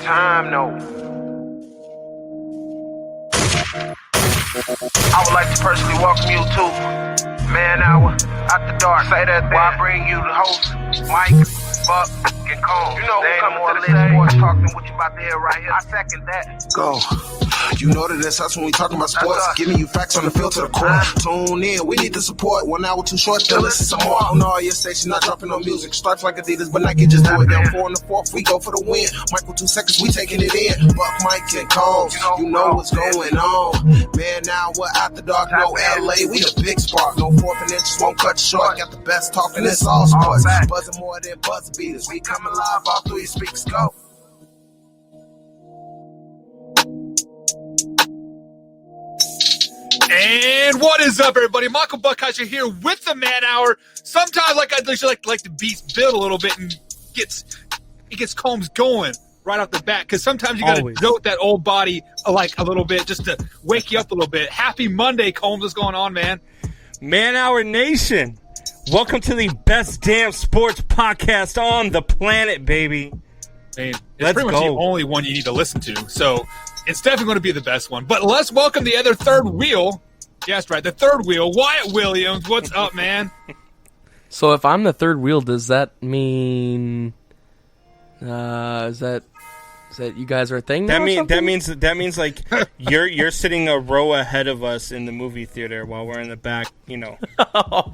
time, no. I would like to personally welcome you to Man Hour After Dark. Say that while I bring you the host, Mike, Buck, and Cone. You know what's coming to the stage. Sports talk than what you about to hear right here. I second that. Go. You know that that's us when we talking about sports. Giving you facts on the field to the court. Tune in. We need the support. 1 hour too short. Still listen some more. On all your stations, not dropping no music. Starts like Adidas, but Nike just do it. Down 4 in the 4th, we go for the win. Michael 2 seconds, we taking it in. Buck, Mike, and Cone. You know what's going on. Man, now we're After Dark. No LA, we the big spark. No 4th and inches won't cut you short. Got the best talking. It's all sports. Buzzing more than buzzer beaters. We coming live off 3 speakers. Go. And what is up, everybody? Michael Buckheischer here with the Man Hour. Sometimes, like the beast build a little bit and it gets Combs going right off the bat, because sometimes you got to dote that old body like a little bit just to wake you up a little bit. Happy Monday, Combs. What's going on, man? Man Hour Nation, welcome to the best damn sports podcast on the planet, baby. Man, it's pretty much the only one you need to listen to, so it's definitely going to be the best one. But let's welcome the other third wheel. Yes, right, the third wheel, Wyatt Williams. What's up, man? So if I'm the third wheel, does that mean is that you guys are a thing? That means like you're sitting a row ahead of us in the movie theater while we're in the back,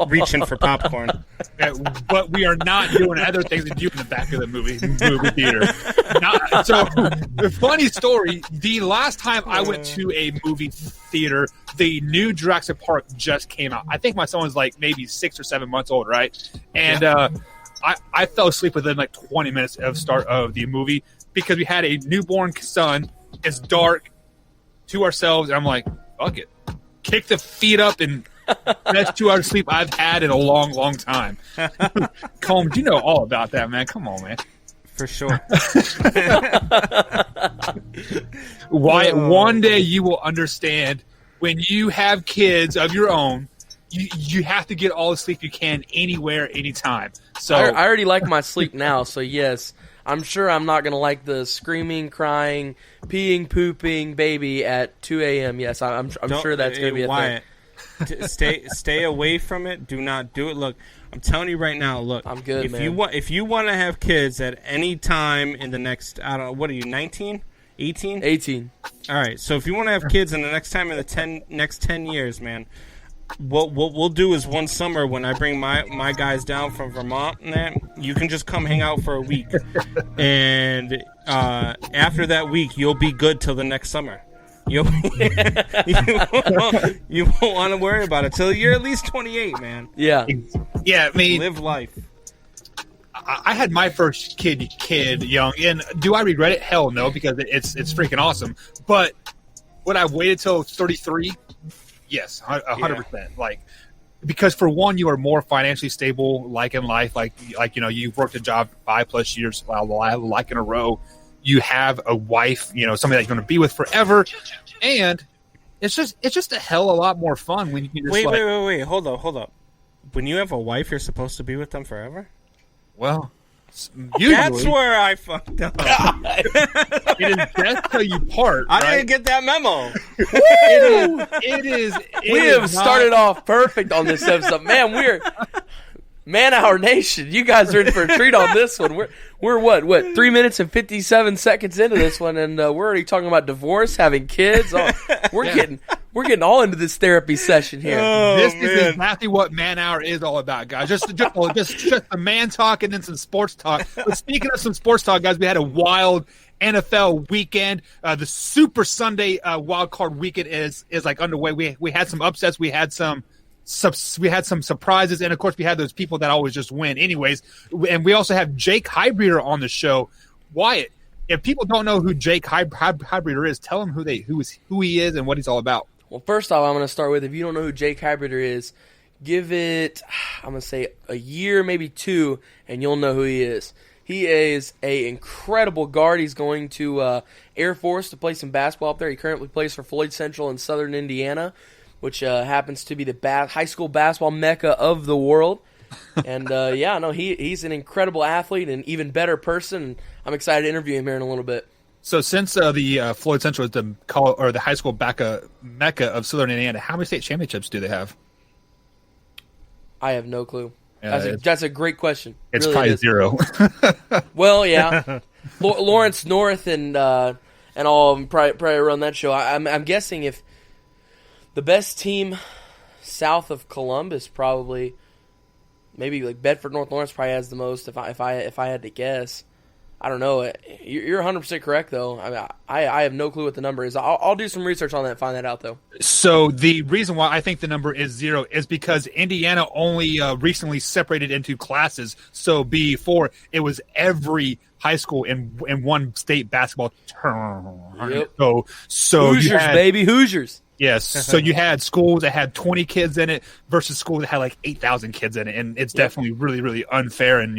reaching for popcorn. Yeah, but we are not doing other things than you in the back of the movie theater. So, the funny story, the last time I went to a movie theater, the new Jurassic Park just came out. I think my son was like maybe 6 or 7 months old, right? And I fell asleep within like 20 minutes of start of the movie because we had a newborn son. It's dark, to ourselves, and I'm like, fuck it. Kick the feet up, and that's 2 hours of sleep I've had in a long, long time. Combs, you know all about that, man. Come on, man. For sure. Wyatt, one day you will understand when you have kids of your own, you have to get all the sleep you can anywhere, anytime. So I already like my sleep now, so yes, I'm sure I'm not going to like the screaming, crying, peeing, pooping baby at 2 a.m. Yes, I'm sure that's going to be a Wyatt, thing. Stay away from it. Do not do it. Look, I'm telling you right now, look. I'm good, man. If you want to have kids at any time in the next, I don't know, what are you, 19? 18? 18. All right, so if you want to have kids in the next time in the next 10 years, man, what we'll do is one summer when I bring my guys down from Vermont, man, you can just come hang out for a week. And after that week, you'll be good till the next summer. You won't want to worry about it till you're at least 28, man. Yeah. Yeah, I mean, live life. I had my first kid young, and do I regret it? Hell no, because it's freaking awesome. But would I have waited till 33? Yes, 100%. Like, because for one, you are more financially stable, like in life, like you've worked a job 5+ years, like in a row. You have a wife, somebody that you're going to be with forever, and it's just a hell of a lot more fun when you can just wait, hold up. When you have a wife, you're supposed to be with them forever? Well, usually, that's where I fucked up. It is death till you part. I didn't get that memo. It is. We have started off perfect on this episode, man. We're Man Hour Nation. You guys are in for a treat on this one. We're what 3 minutes and 57 seconds into this one, and we're already talking about divorce, having kids. We're getting all into this therapy session here. This is exactly what Man Hour is all about, guys. Just a man talk and then some sports talk. But speaking of some sports talk, guys, we had a wild NFL weekend. The Super Sunday Wildcard Weekend is like underway. We had some upsets. We had some surprises, and of course we had those people that always just win anyways. And we also have Jake Heidbreder on the show. Wyatt, if people don't know who Jake Heidbreder is, tell them who he is and what he's all about. Well, first off, I'm going to start with, if you don't know who Jake Heidbreder is, give it, I'm going to say a year, maybe 2, and you'll know who he is. He is an incredible guard. He's going to Airforce to play some basketball up there. He currently plays for Floyd Central in Southern Indiana, which happens to be the high school basketball mecca of the world. And, he's an incredible athlete and an even better person. I'm excited to interview him here in a little bit. So since the Floyd Central is the high school mecca of Southern Indiana, how many state championships do they have? I have no clue. That's a great question. It's really probably 0. Well, yeah, Lawrence North and all of them probably run that show. I'm guessing if the best team south of Columbus probably maybe like Bedford North Lawrence probably has the most. If I had to guess. I don't know. You're 100% correct, though. I mean, I have no clue what the number is. I'll do some research on that and find that out, though. So the reason why I think the number is 0 is because Indiana only recently separated into classes. So before, it was every high school in one state basketball tournament. Yep. So Hoosiers, baby, Hoosiers. Yes, so you had schools that had 20 kids in it versus schools that had like 8,000 kids in it, and it's definitely really, really unfair. And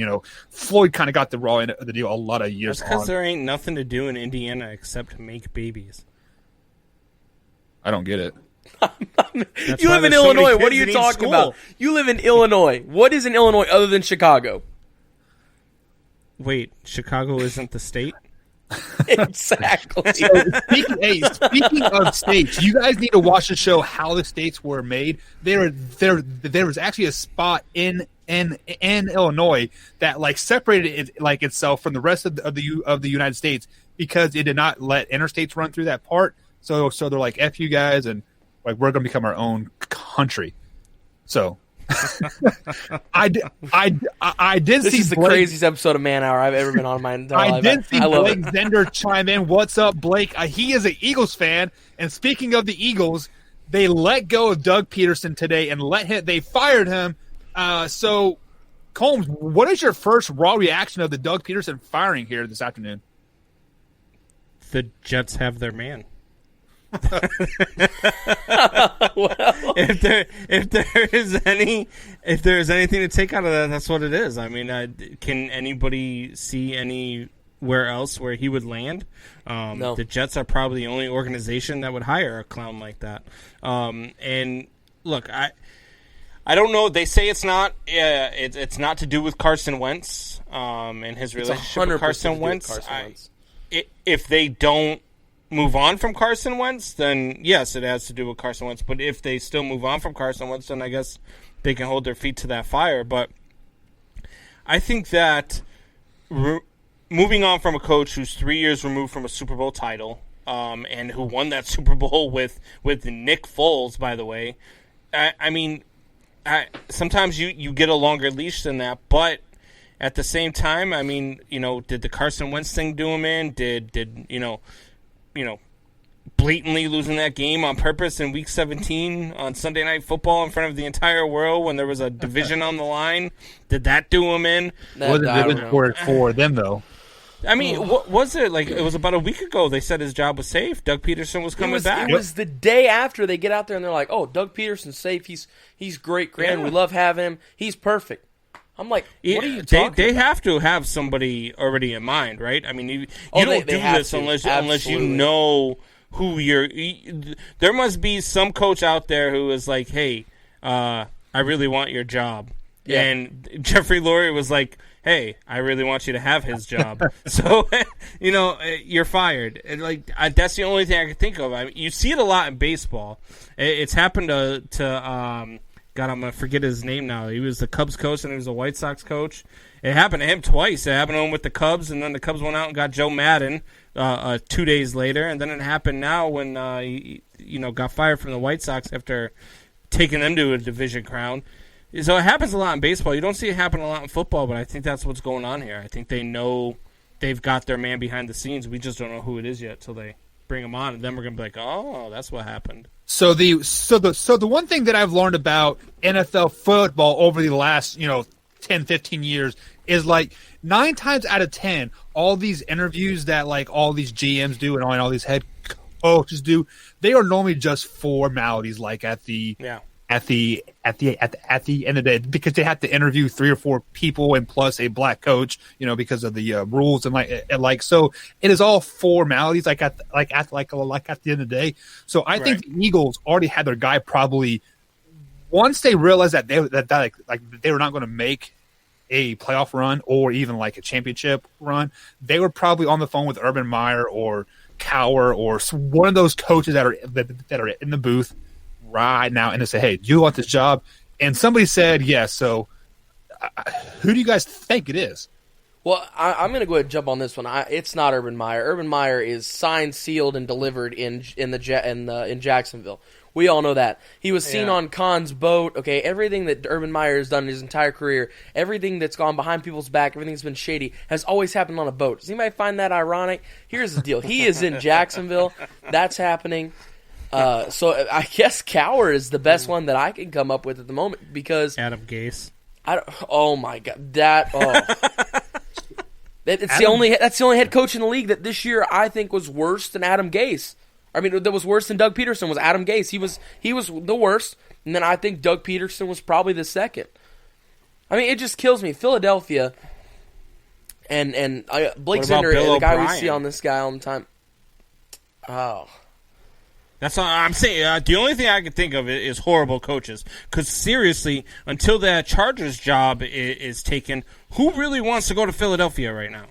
Floyd kind of got the raw end of the deal a lot of years. That's because there ain't nothing to do in Indiana except make babies. I don't get it. You live in Illinois. What are you talking about? You live in Illinois. What is in Illinois other than Chicago? Wait, Chicago isn't the state? Exactly. So, speaking of states, you guys need to watch the show How the States Were Made. There was actually a spot in Illinois that like separated it itself from the rest of the United States because it did not let interstates run through that part. So they're like, F you guys, and like we're gonna become our own country. So I did this see is the craziest episode of Man Hour I've ever been on in my entire life. I did see Blake Zender chime in. What's up, Blake? He is an Eagles fan. And speaking of the Eagles, they let go of Doug Peterson today and they fired him. So, Combs, what is your first raw reaction of the Doug Peterson firing here this afternoon? The Jets have their man. Well, if there is anything to take out of that, that's what it is. I mean, can anybody see anywhere else where he would land? No. The Jets are probably the only organization that would hire a clown like that. And look, I don't know. They say it's not. It's not to do with Carson Wentz and his relationship with Carson Wentz. If they don't move on from Carson Wentz, then yes, it has to do with Carson Wentz. But if they still move on from Carson Wentz, then I guess they can hold their feet to that fire. But I think that moving on from a coach who's 3 years removed from a Super Bowl title, and who won that Super Bowl with Nick Foles, by the way, I mean, sometimes you get a longer leash than that, but at the same time, I mean, did the Carson Wentz thing do him in? Did blatantly losing that game on purpose in Week 17 on Sunday Night Football in front of the entire world when there was a division on the line, did that do him in? What did it for them, though? I mean, what was it? Like, it was about a week ago they said his job was safe. Doug Peterson was coming back. It was the day after they get out there and they're like, oh, Doug Peterson's safe. He's great, Grant. Yeah. We love having him. He's perfect. I'm like, what are you talking They about? have to have somebody already in mind, right? I mean, you don't do this unless you know who you're. There must be some coach out there who is like, hey, I really want your job. Yeah. And Jeffrey Lurie was like, hey, I really want you to have his job. So, you're fired. And that's the only thing I can think of. I mean, you see it a lot in baseball. It's happened to God, I'm going to forget his name now. He was the Cubs coach and he was the White Sox coach. It happened to him twice. It happened to him with the Cubs, and then the Cubs went out and got Joe Madden 2 days later. And then it happened now when he got fired from the White Sox after taking them to a division crown. So it happens a lot in baseball. You don't see it happen a lot in football, but I think that's what's going on here. I think they know they've got their man behind the scenes. We just don't know who it is yet till they bring him on, and then we're going to be like, oh, that's what happened. So the one thing that I've learned about NFL football over the last 10, 15 years is 9 times out of 10, all these interviews that all these GMs do and all these head coaches do, they are normally just formalities. At the end of the day, because they have to interview 3 or 4 people and plus a black coach, because of the rules and so it is all formalities. At the end of the day. So I think the Eagles already had their guy probably once they realized that they were not going to make a playoff run or even like a championship run, they were probably on the phone with Urban Meyer or Cower or one of those coaches that are in the booth right now, and they say, "Hey, do you want this job?" And somebody said yes. So, who do you guys think it is? Well, I'm going to go ahead and jump on this one. It's not Urban Meyer. Urban Meyer is signed, sealed, and delivered in Jacksonville. We all know that. He was seen on Khan's boat. Okay, everything that Urban Meyer has done in his entire career, everything that's gone behind people's back, everything that's been shady, has always happened on a boat. Does anybody find that ironic? Here's the deal. He is in Jacksonville. That's happening. So I guess Cower is the best one that I can come up with at the moment because Adam Gase. Oh my God, that's the only head coach in the league that this year I think was worse than Adam Gase. I mean, that was worse than Doug Peterson was Adam Gase. He was the worst, and then I think Doug Peterson was probably the second. I mean, it just kills me. Philadelphia and Blake Zender, the guy we see on this guy all the time. Oh. That's all I'm saying. The only thing I can think of is horrible coaches. Because seriously, until that Chargers job is taken, who really wants to go to Philadelphia right now?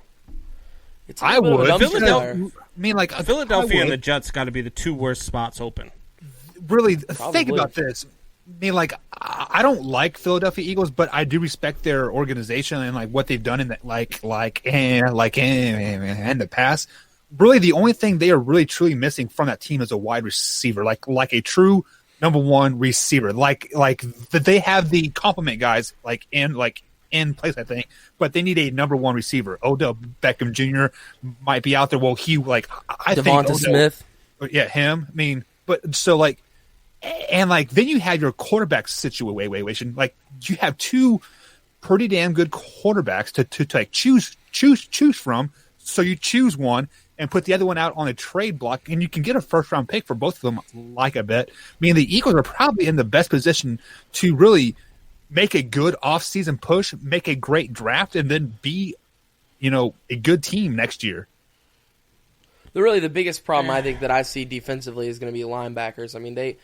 I would. Philadelphia and the Jets got to be the two worst spots open. Really, think about this. I mean, like, I don't like Philadelphia Eagles, but I do respect their organization and like what they've done in that, in the past. Really, the only thing they are really truly missing from that team is a wide receiver, like a true number one receiver. Like that they have the complement guys in place, I think, but they need a number one receiver. Odell Beckham Jr. might be out there. Well, I think Devonta Smith. Yeah, him. I mean, but so like, and like then you have your quarterback situation. Like you have two pretty damn good quarterbacks to like choose from. So you choose one and put the other one out on a trade block, and you can get a first-round pick for both of them, like I bet. I mean, the Eagles are probably in the best position to really make a good off-season push, make a great draft, and then be, a good team next year. The biggest problem I think that I see defensively is going to be linebackers. I mean, they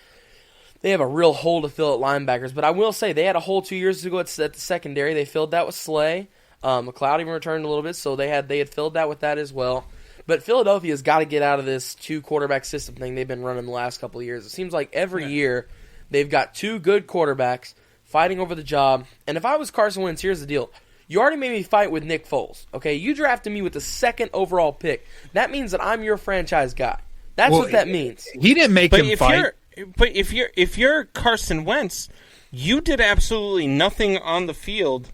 have a real hole to fill at linebackers, but I will say they had a hole 2 years ago at the secondary. They filled that with Slay. McLeod even returned a little bit, so they had filled that with that as well. But Philadelphia's got to get out of this two-quarterback system thing they've been running the last couple of years. It seems like every year they've got two good quarterbacks fighting over the job. And if I was Carson Wentz, here's the deal. You already made me fight with Nick Foles. Okay, you drafted me with the second overall pick. That means that I'm your franchise guy. That's what that means. He didn't make him fight. But if you're Carson Wentz, you did absolutely nothing on the field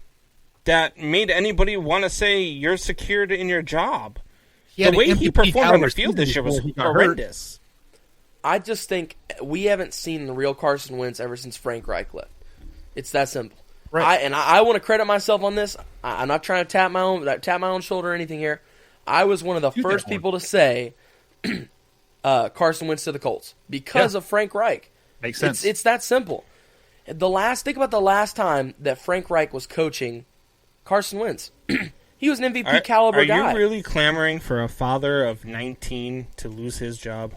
that made anybody want to say you're secured in your job. The way he performed on the field this year was horrendous. I just think we haven't seen the real Carson Wentz ever since Frank Reich left. It's that simple. Right. I want to credit myself on this. I'm not trying to tap my own shoulder or anything here. I was one of the first people to say Carson Wentz to the Colts because of Frank Reich. Makes sense. It's that simple. Think about the last time that Frank Reich was coaching Carson Wentz. He was an MVP caliber guy. Are you really clamoring for a father of 19 to lose his job?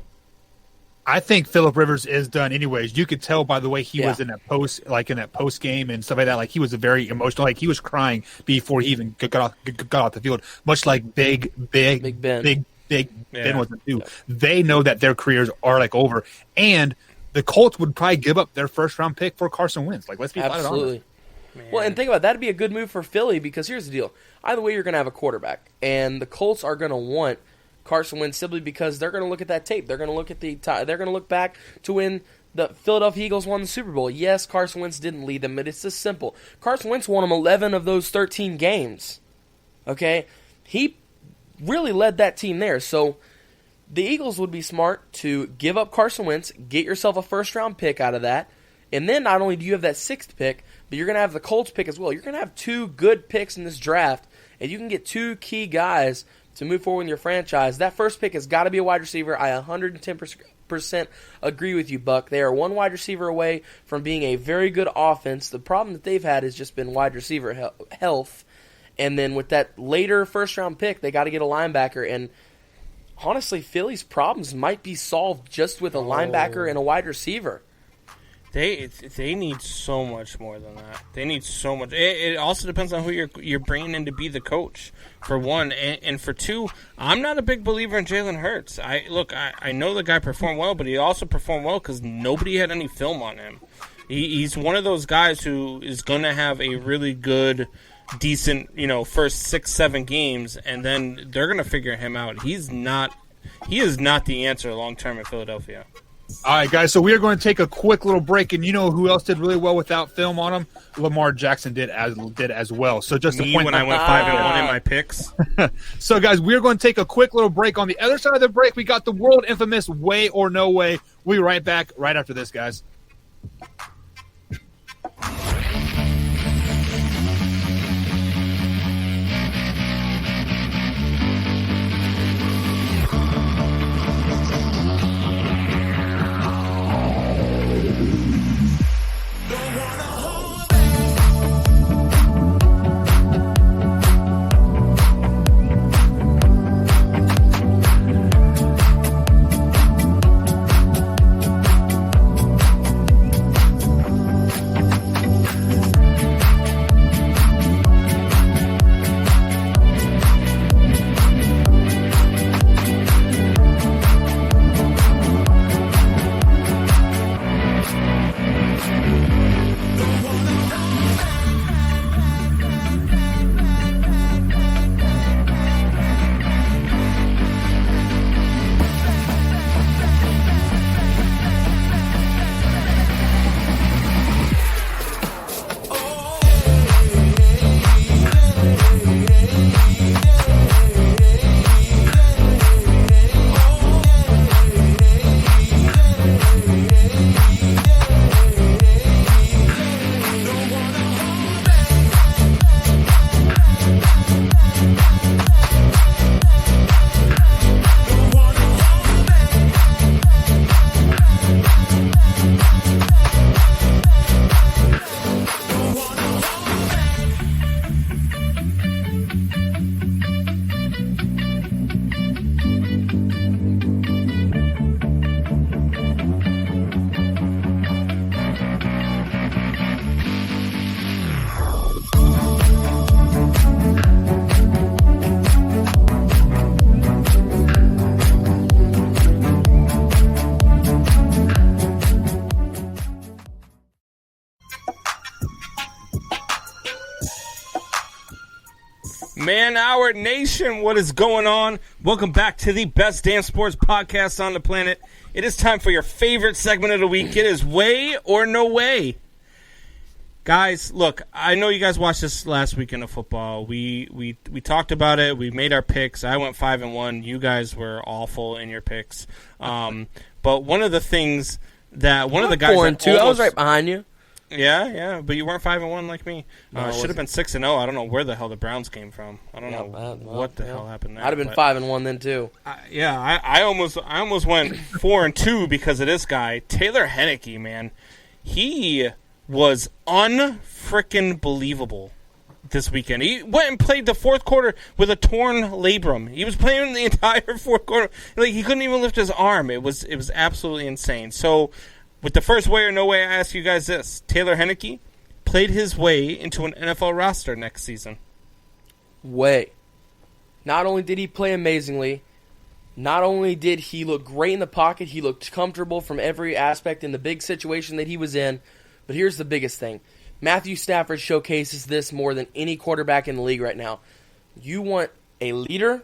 I think Phillip Rivers is done anyways. You could tell by the way he was in that post game and stuff like that. Like he was very emotional. Like he was crying before he even got off the field. Much like Big Ben wasn't too. Yeah. They know that their careers are like over, and the Colts would probably give up their first round pick for Carson Wentz. Like let's be absolutely. Well, and think about it, that'd be a good move for Philly because here's the deal. Either way, you're going to have a quarterback, and the Colts are going to want Carson Wentz simply because they're going to look at that tape. They're going to look at they're going to look back to when the Philadelphia Eagles won the Super Bowl. Yes, Carson Wentz didn't lead them, but it's just simple. Carson Wentz won them 11 of those 13 games. Okay? He really led that team there. So the Eagles would be smart to give up Carson Wentz, get yourself a first-round pick out of that, and then not only do you have that sixth pick, but you're going to have the Colts pick as well. You're going to have two good picks in this draft, and you can get two key guys to move forward in your franchise. That first pick has got to be a wide receiver. I 110% agree with you, Buck. They are one wide receiver away from being a very good offense. The problem that they've had has just been wide receiver health. And then with that later first-round pick, they got to get a linebacker. And honestly, Philly's problems might be solved just with a linebacker and a wide receiver. They need so much more than that. They need so much. It also depends on who you're bringing in to be the coach, for one. And for two, I'm not a big believer in Jalen Hurts. I know the guy performed well, but he also performed well because nobody had any film on him. He's one of those guys who is going to have a really good, decent, first 6-7 games, and then they're going to figure him out. He is not the answer long term in Philadelphia. All right, guys, so we are going to take a quick little break, and you know who else did really well without film on him? Lamar Jackson did as well. So just Me to point when I went 5-1 in my picks. So, guys, we're going to take a quick little break. On the other side of the break, we got the world infamous Way or No Way. We'll be right back right after this, guys. Man Hour Nation, what is going on? Welcome back to the best damn sports podcast on the planet. It is time for your favorite segment of the week. It is Way or No Way. Guys, look, I know you guys watched this last weekend of football. We talked about it. We made our picks. I went 5-1. You guys were awful in your picks. But one of the things that one of the guys 4-2. I was right behind you. Yeah, but you weren't 5-1 like me. Should have been 6-0. I don't know where the hell the Browns came from. I don't know what the hell happened there. I'd have been 5-1 then too. I almost went 4-2 because of this guy, Taylor Heineke. Man, he was unfrickin' believable this weekend. He went and played the fourth quarter with a torn labrum. He was playing the entire fourth quarter. Like, he couldn't even lift his arm. It was absolutely insane. So, with the first Way or No Way, I ask you guys this. Taylor Heineke played his way into an NFL roster next season. Way. Not only did he play amazingly, not only did he look great in the pocket, he looked comfortable from every aspect in the big situation that he was in. But here's the biggest thing. Matthew Stafford showcases this more than any quarterback in the league right now. You want a leader,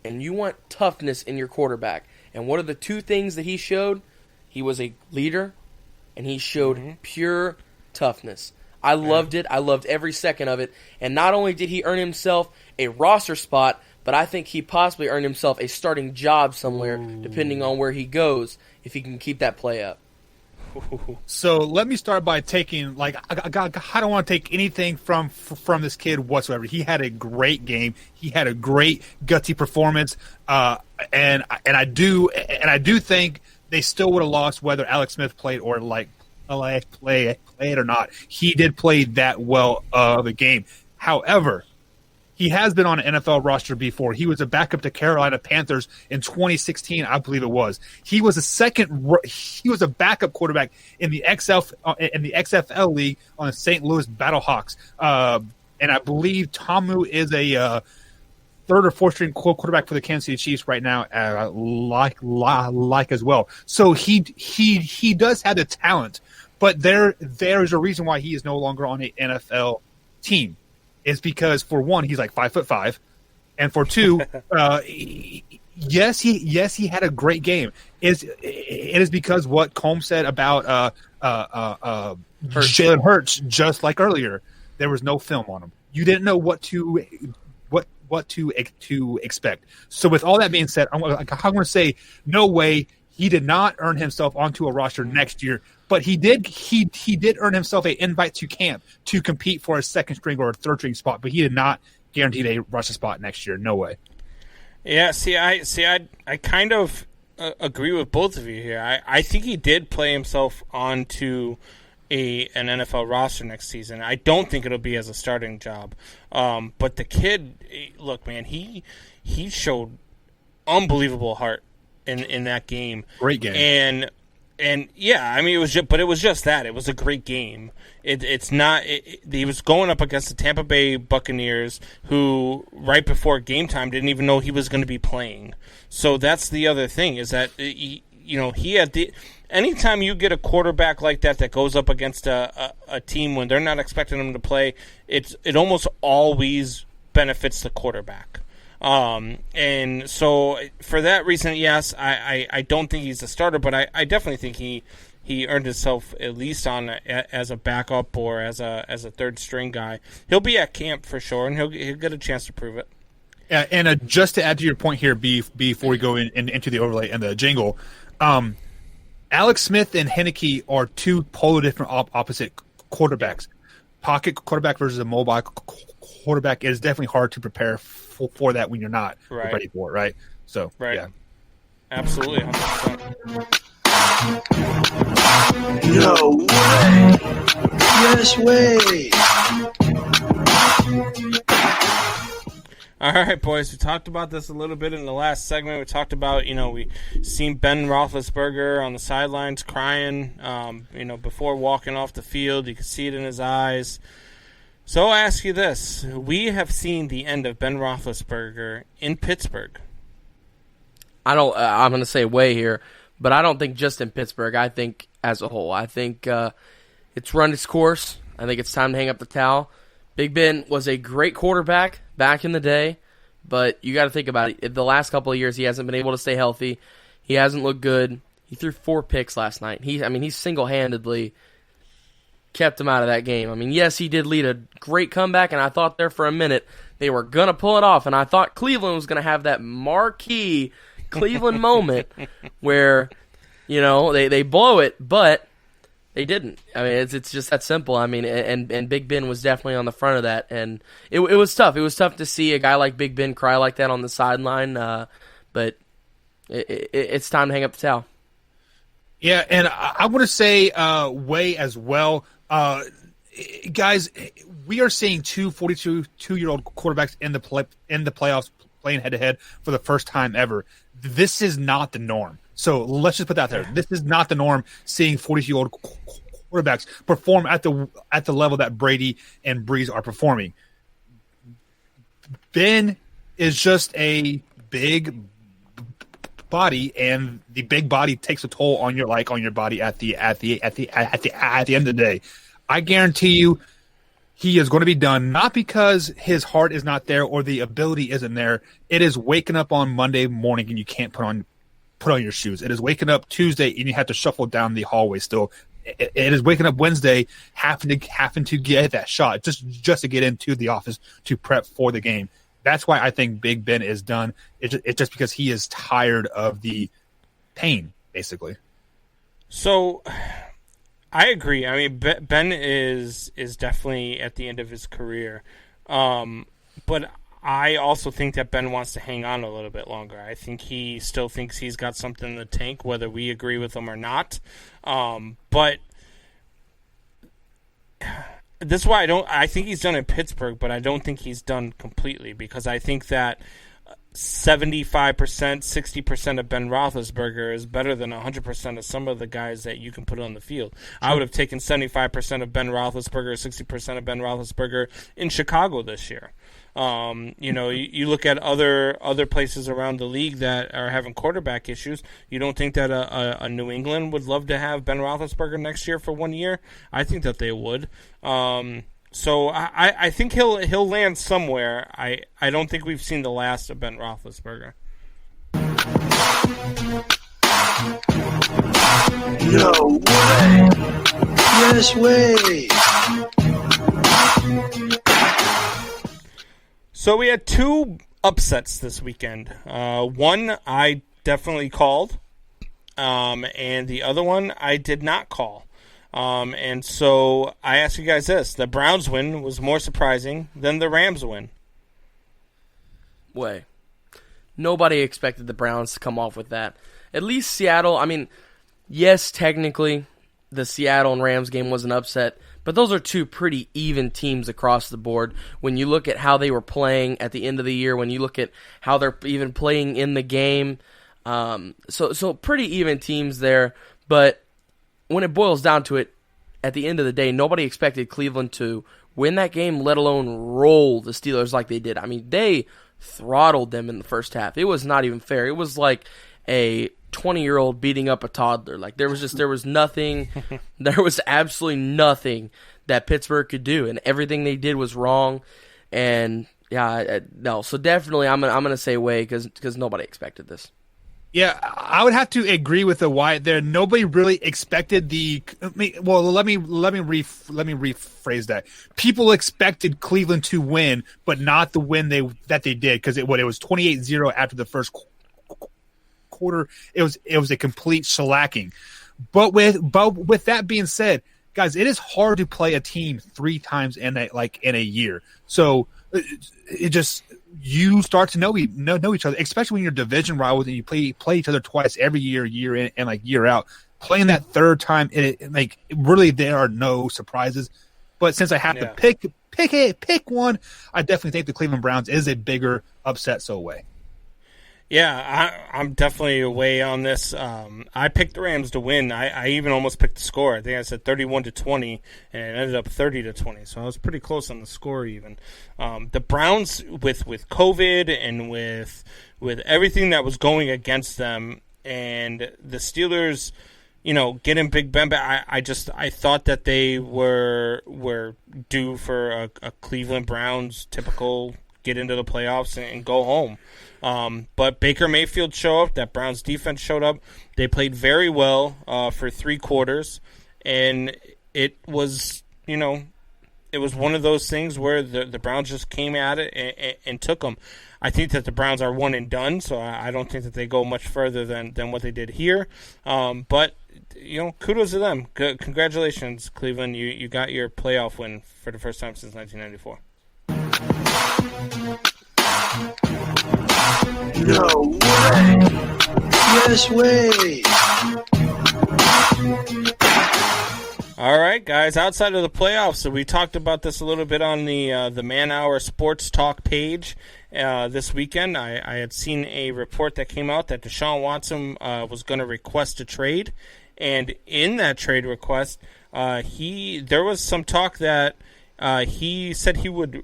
and you want toughness in your quarterback. And what are the two things that he showed? He was a leader, and he showed pure toughness. I loved it. I loved every second of it. And not only did he earn himself a roster spot, but I think he possibly earned himself a starting job somewhere, depending on where he goes, if he can keep that play up. So let me start by taking, I don't want to take anything from this kid whatsoever. He had a great game. He had a great gutsy performance, and I do think they still would have lost whether Alex Smith played or played or not. He did play that well of a game. However, He has been on an NFL roster before. He was a backup to Carolina Panthers in 2016, I believe it was. He was a backup quarterback in the XFL league on the St. Louis Battlehawks. And I believe Tomu is a third or fourth string quarterback for the Kansas City Chiefs right now, like as well. So he does have the talent, but there is a reason why he is no longer on an NFL team. It's because, for one, he's like 5'5", and for two, yes, he had a great game. It is because what Combs said about Jalen Hurts, just like earlier, there was no film on him. You didn't know what to expect. So with all that being said, I'm going to say no way. He did not earn himself onto a roster next year, but he did earn himself an invite to camp to compete for a second string or a third string spot, but he did not guaranteed a roster spot next year. No way. Yeah, I kind of agree with both of you here. I think he did play himself onto an NFL roster next season. I don't think it'll be as a starting job. But the kid, look, man, he showed unbelievable heart in that game. Great game. And yeah, I mean, it was just that. It was a great game. It's not. He was going up against the Tampa Bay Buccaneers, who right before game time didn't even know he was going to be playing. So that's the other thing, is that he had the. Anytime you get a quarterback like that goes up against a team when they're not expecting him to play, it almost always benefits the quarterback. And so for that reason, yes, I don't think he's a starter, but I definitely think he earned himself at least on as a backup or as a third string guy. He'll be at camp for sure, and he'll get a chance to prove it. Yeah, and just to add to your point here, before we go into the overlay and the jingle, Alex Smith and Heineke are two polar different opposite quarterbacks. Pocket quarterback versus a mobile quarterback. It is definitely hard to prepare for that when you're not ready for it, right? So, right. Yeah. Absolutely, 100%. No way. Yes way. All right, boys. We talked about this a little bit in the last segment. We talked about, we seen Ben Roethlisberger on the sidelines crying, before walking off the field. You could see it in his eyes. So I'll ask you this. We have seen the end of Ben Roethlisberger in Pittsburgh. I'm going to say way here, but I don't think just in Pittsburgh. I think as a whole. I think it's run its course. I think it's time to hang up the towel. Big Ben was a great quarterback back in the day, but you got to think about it. The last couple of years, he hasn't been able to stay healthy. He hasn't looked good. He threw 4 picks last night. He single-handedly kept him out of that game. I mean, yes, he did lead a great comeback, and I thought there for a minute they were going to pull it off, and I thought Cleveland was going to have that marquee Cleveland moment where, they blow it, but they didn't. I mean, it's just that simple. I mean, and Big Ben was definitely on the front of that, and it was tough. It was tough to see a guy like Big Ben cry like that on the sideline, but it's time to hang up the towel. Yeah, and I want to say way as well. Guys, we are seeing two 42-year-old quarterbacks in the playoffs playing head-to-head for the first time ever. This is not the norm. So let's just put that there. This is not the norm, seeing 42-year-old quarterbacks perform at the level that Brady and Breeze are performing. Ben is just a big body, and the big body takes a toll on your body at the end of the day. I guarantee you, he is going to be done, not because his heart is not there or the ability isn't there. It is waking up on Monday morning and you can't put on your shoes. It is waking up Tuesday and you have to shuffle down the hallway still. It is waking up Wednesday having to get that shot just to get into the office to prep for the game. That's why I think Big Ben is done. It's just because he is tired of the pain, basically. So I agree. I mean, Ben is definitely at the end of his career. But I also think that Ben wants to hang on a little bit longer. I think he still thinks he's got something in the tank, whether we agree with him or not. But this is why I think he's done in Pittsburgh, but I don't think he's done completely, because I think that 75%, 60% of Ben Roethlisberger is better than 100% of some of the guys that you can put on the field. I would have taken 75% of Ben Roethlisberger, 60% of Ben Roethlisberger in Chicago this year. You look at other places around the league that are having quarterback issues. You don't think that a New England would love to have Ben Roethlisberger next year for 1 year? I think that they would. So I think he'll land somewhere. I don't think we've seen the last of Ben Roethlisberger. No way. Yes way. So we had two upsets this weekend. One I definitely called, and the other one I did not call. And so I ask you guys this. The Browns win was more surprising than the Rams win. Way. Nobody expected the Browns to come off with that. At least Seattle, I mean, yes, technically, the Seattle and Rams game was an upset, but those are two pretty even teams across the board. When you look at how they were playing at the end of the year, when you look at how they're even playing in the game, so pretty even teams there, but when it boils down to it, at the end of the day, nobody expected Cleveland to win that game, let alone roll the Steelers like they did. I mean, they throttled them in the first half. It was not even fair. It was like a 20-year-old beating up a toddler. Like there was nothing, there was absolutely nothing that Pittsburgh could do, and everything they did was wrong. And yeah, no. So definitely, I'm gonna say way because nobody expected this. Yeah, I would have to agree with the Wyatt there. Nobody really expected well, let me rephrase that. People expected Cleveland to win, but not the win that they did, because it was 28-0 after the first quarter. It was a complete shellacking. But with that being said, guys, it is hard to play a team 3 times in a year. So it just, you start to know each other, especially when you're division rivals and you play each other twice every year in and year out. Playing that third time, really there are no surprises. But since I have to pick one, I definitely think the Cleveland Browns is a bigger upset. So away. Yeah, I'm definitely away on this. I picked the Rams to win. I even almost picked the score. I think I said 31-20, and it ended up 30-20. So I was pretty close on the score even. The Browns, with COVID and with everything that was going against them, and the Steelers, getting Big Ben back, I thought that they were due for a Cleveland Browns typical get into the playoffs and go home. But Baker Mayfield showed up. That Browns defense showed up. They played very well for 3 quarters, and it was one of those things where the Browns just came at it and took them. I think that the Browns are one and done, so I don't think that they go much further than what they did here. But kudos to them. Congratulations, Cleveland. You got your playoff win for the first time since 1994. No way. Yes way. All right, guys. Outside of the playoffs, so we talked about this a little bit on the Man Hour Sports Talk page this weekend. I had seen a report that came out that Deshaun Watson was going to request a trade, and in that trade request, there was some talk that he said he would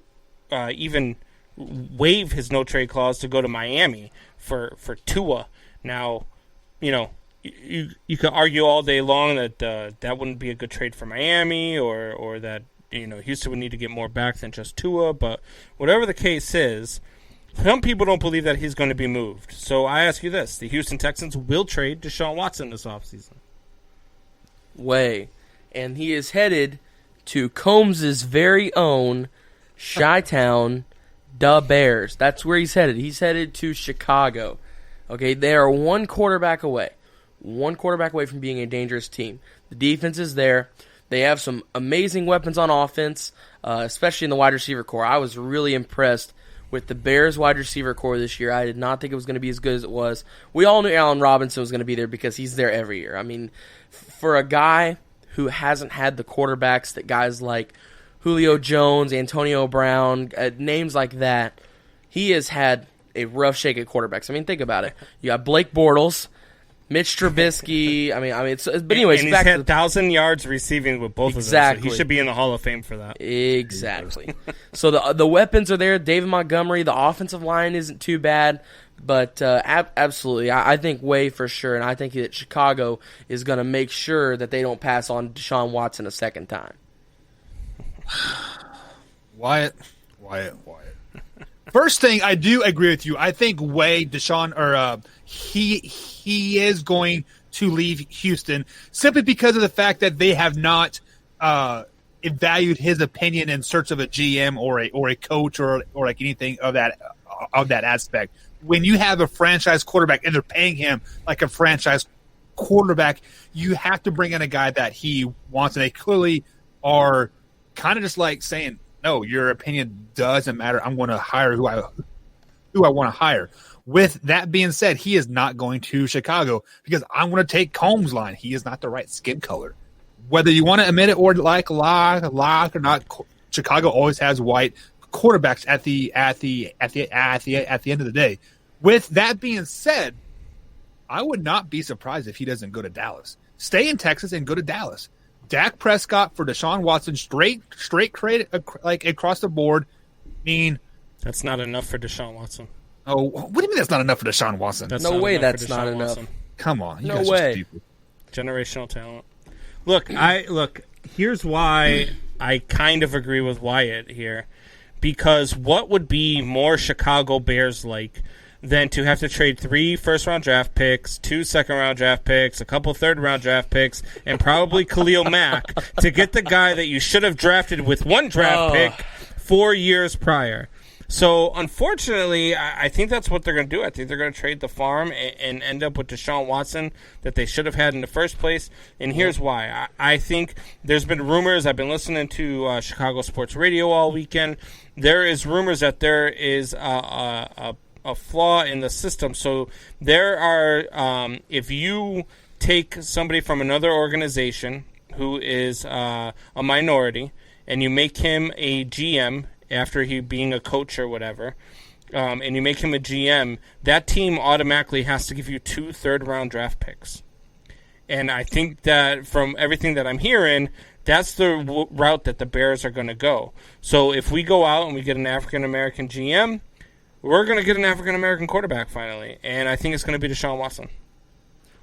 even waive his no trade clause to go to Miami for Tua. Now, you could argue all day long that that wouldn't be a good trade for Miami, or that Houston would need to get more back than just Tua. But whatever the case is, some people don't believe that he's going to be moved. So I ask you this: the Houston Texans will trade Deshaun Watson this offseason. Way, and he is headed to Combs' very own Chi-Town. The Bears. That's where he's headed. He's headed to Chicago. Okay, they are one quarterback away from being a dangerous team. The defense is there. They have some amazing weapons on offense, especially in the wide receiver core. I was really impressed with the Bears wide receiver core this year. I did not think it was going to be as good as it was. We all knew Allen Robinson was going to be there because he's there every year. I mean, for a guy who hasn't had the quarterbacks that guys like Julio Jones, Antonio Brown, names like that. He has had a rough shake at quarterbacks. I mean, think about it. You got Blake Bortles, Mitch Trubisky. I mean, but anyways, and he's back had to 1,000 yards receiving with both Exactly. of them. So he should be in the Hall of Fame for that. Exactly. So the weapons are there. David Montgomery, the offensive line isn't too bad, but absolutely, I think Way for sure, and I think that Chicago is going to make sure that they don't pass on Deshaun Watson a second time. Wyatt. First thing, I do agree with you. I think he is going to leave Houston simply because of the fact that they have not evaluated his opinion in search of a GM or a coach or like anything of that aspect. When you have a franchise quarterback and they're paying him like a franchise quarterback, you have to bring in a guy that he wants, and they clearly are kind of just like saying, no, your opinion doesn't matter. I'm going to hire who I want to hire. With that being said, he is not going to Chicago because I'm going to take Combs' line. He is not the right skin color. Whether you want to admit it or like lie or not, Chicago always has white quarterbacks at the end of the day. With that being said, I would not be surprised if he doesn't go to Dallas. Stay in Texas and go to Dallas. Dak Prescott for Deshaun Watson, straight trade like across the board. That's not enough for Deshaun Watson. Oh, what do you mean that's not enough for Deshaun Watson? No way that's not enough. Come on, you no guys way. are stupid. Generational talent. Look, here's why I kind of agree with Wyatt here. Because what would be more Chicago Bears like than to have to trade 3 first-round draft picks, 2 second-round draft picks, a couple third-round draft picks, and probably Khalil Mack to get the guy that you should have drafted with 1 draft pick 4 years prior. So, unfortunately, I think that's what they're going to do. I think they're going to trade the farm and end up with Deshaun Watson that they should have had in the first place. And here's why. I think there's been rumors. I've been listening to Chicago sports radio all weekend. There is rumors that there is a flaw in the system. So there are, if you take somebody from another organization who is a minority and you make him a GM after he being a coach or whatever, and you make him a GM, that team automatically has to give you 2 third-round draft picks. And I think that from everything that I'm hearing, that's the route that the Bears are going to go. So if we go out and we get an African-American GM, we're going to get an African-American quarterback finally. And I think it's going to be Deshaun Watson.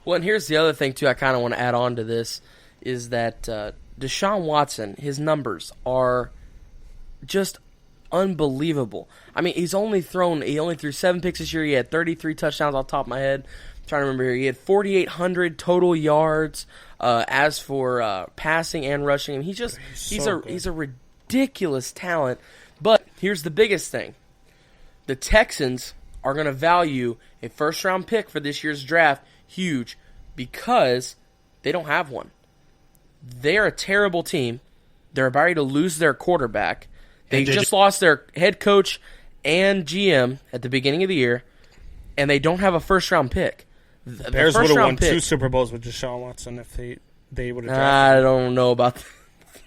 Well, and here's the other thing, too, I kind of want to add on to this, is that Deshaun Watson, his numbers are just unbelievable. I mean, he only threw 7 picks this year. He had 33 touchdowns off the top of my head. I'm trying to remember here. He had 4,800 total yards. As for passing and rushing, he's a ridiculous talent. But here's the biggest thing. The Texans are going to value a first-round pick for this year's draft huge because they don't have one. They're a terrible team. They're about to lose their quarterback. They just lost their head coach and GM at the beginning of the year, and they don't have a first-round pick. The Bears would have won 2 Super Bowls with Deshaun Watson if they would have drafted I don't know about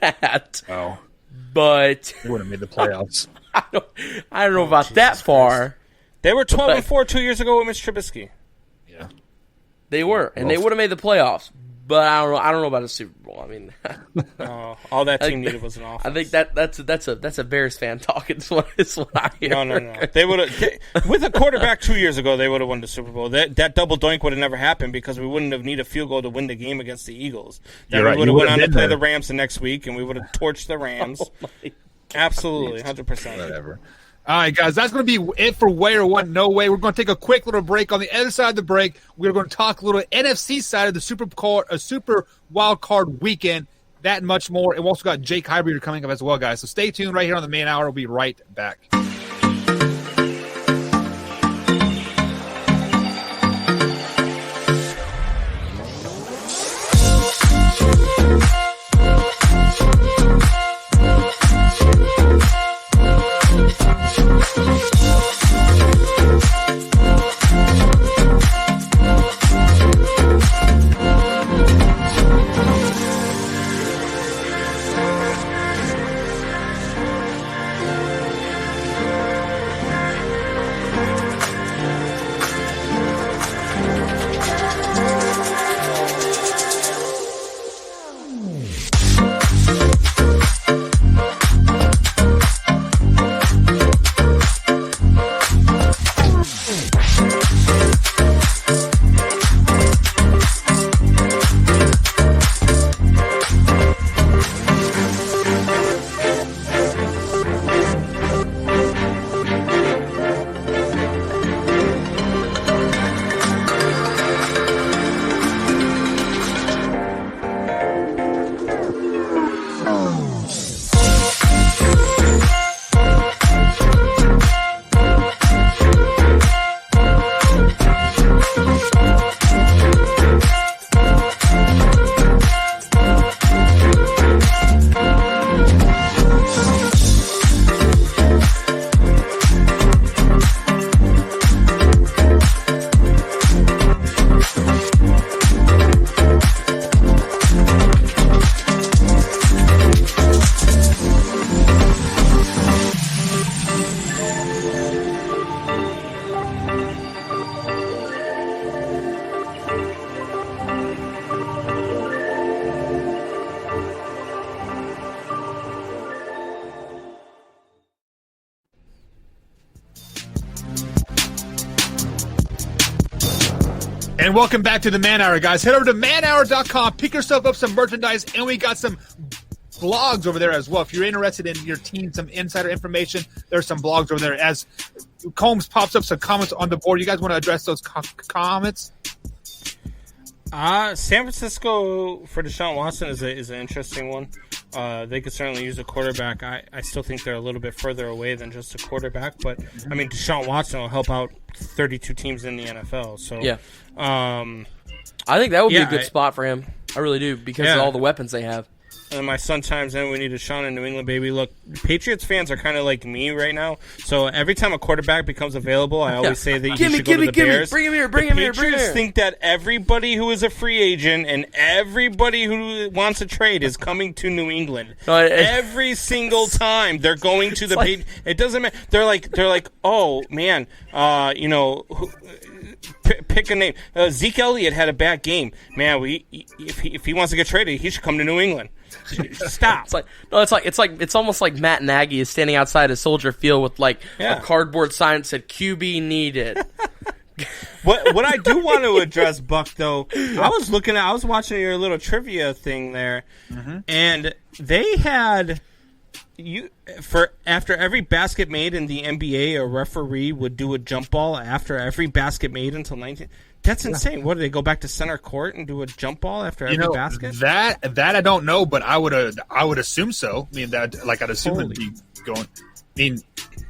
that. Oh. But They would have made the playoffs. I don't know about that far. They were 12-4 2 years ago with Mitch Trubisky. Yeah. They were, and they would have made the playoffs. But I don't know about a Super Bowl. I mean, all that team needed was an offense. I think that's a Bears fan talking. Is what I hear. No. They would have with a quarterback 2 years ago. They would have won the Super Bowl. That double doink would have never happened because we wouldn't have needed a field goal to win the game against the Eagles. Then we would have went on to play the Rams the next week, and we would have torched the Rams. Absolutely, 100%. Whatever. All right, guys, that's going to be it for Way or What No Way. We're going to take a quick little break. On the other side of the break, we're going to talk a little NFC side of the Super Wildcard Weekend, that and much more. And we've also got Jake Heidbreder coming up as well, guys. So stay tuned right here on the main hour. We'll be right back. And welcome back to the Man Hour, guys. Head over to manhour.com, pick yourself up some merchandise, and we got some blogs over there as well. If you're interested in your team, some insider information, there's some blogs over there. As Combs pops up some comments on the board, you guys want to address those comments? San Francisco for Deshaun Watson is an interesting one. They could certainly use a quarterback. I still think they're a little bit further away than just a quarterback, but I mean Deshaun Watson will help out 32 teams in the NFL. So yeah, I think that would be a good spot for him. I really do because of all the weapons they have. And my son chimes in, we need Deshaun in New England, baby. Look, Patriots fans are kind of like me right now. So every time a quarterback becomes available, I always say that you should go to the Bears. Bring him here, bring him here. Patriots think that everybody who is a free agent and everybody who wants a trade is coming to New England. Every single time they're going to the Patriots. It doesn't matter. They're like, oh, man, pick a name. Zeke Elliott had a bad game. Man, if he wants to get traded, he should come to New England. Stop. It's almost like Matt Nagy is standing outside a Soldier Field with a cardboard sign that said QB needed. What I do want to address, Buck, though, I was watching your little trivia thing there, and they had after every basket made in the NBA, a referee would do a jump ball after every basket made until 19. That's insane. What, do they go back to center court and do a jump ball after every basket? That I don't know, but I would assume so. I mean I'd assume it'd be going. I mean,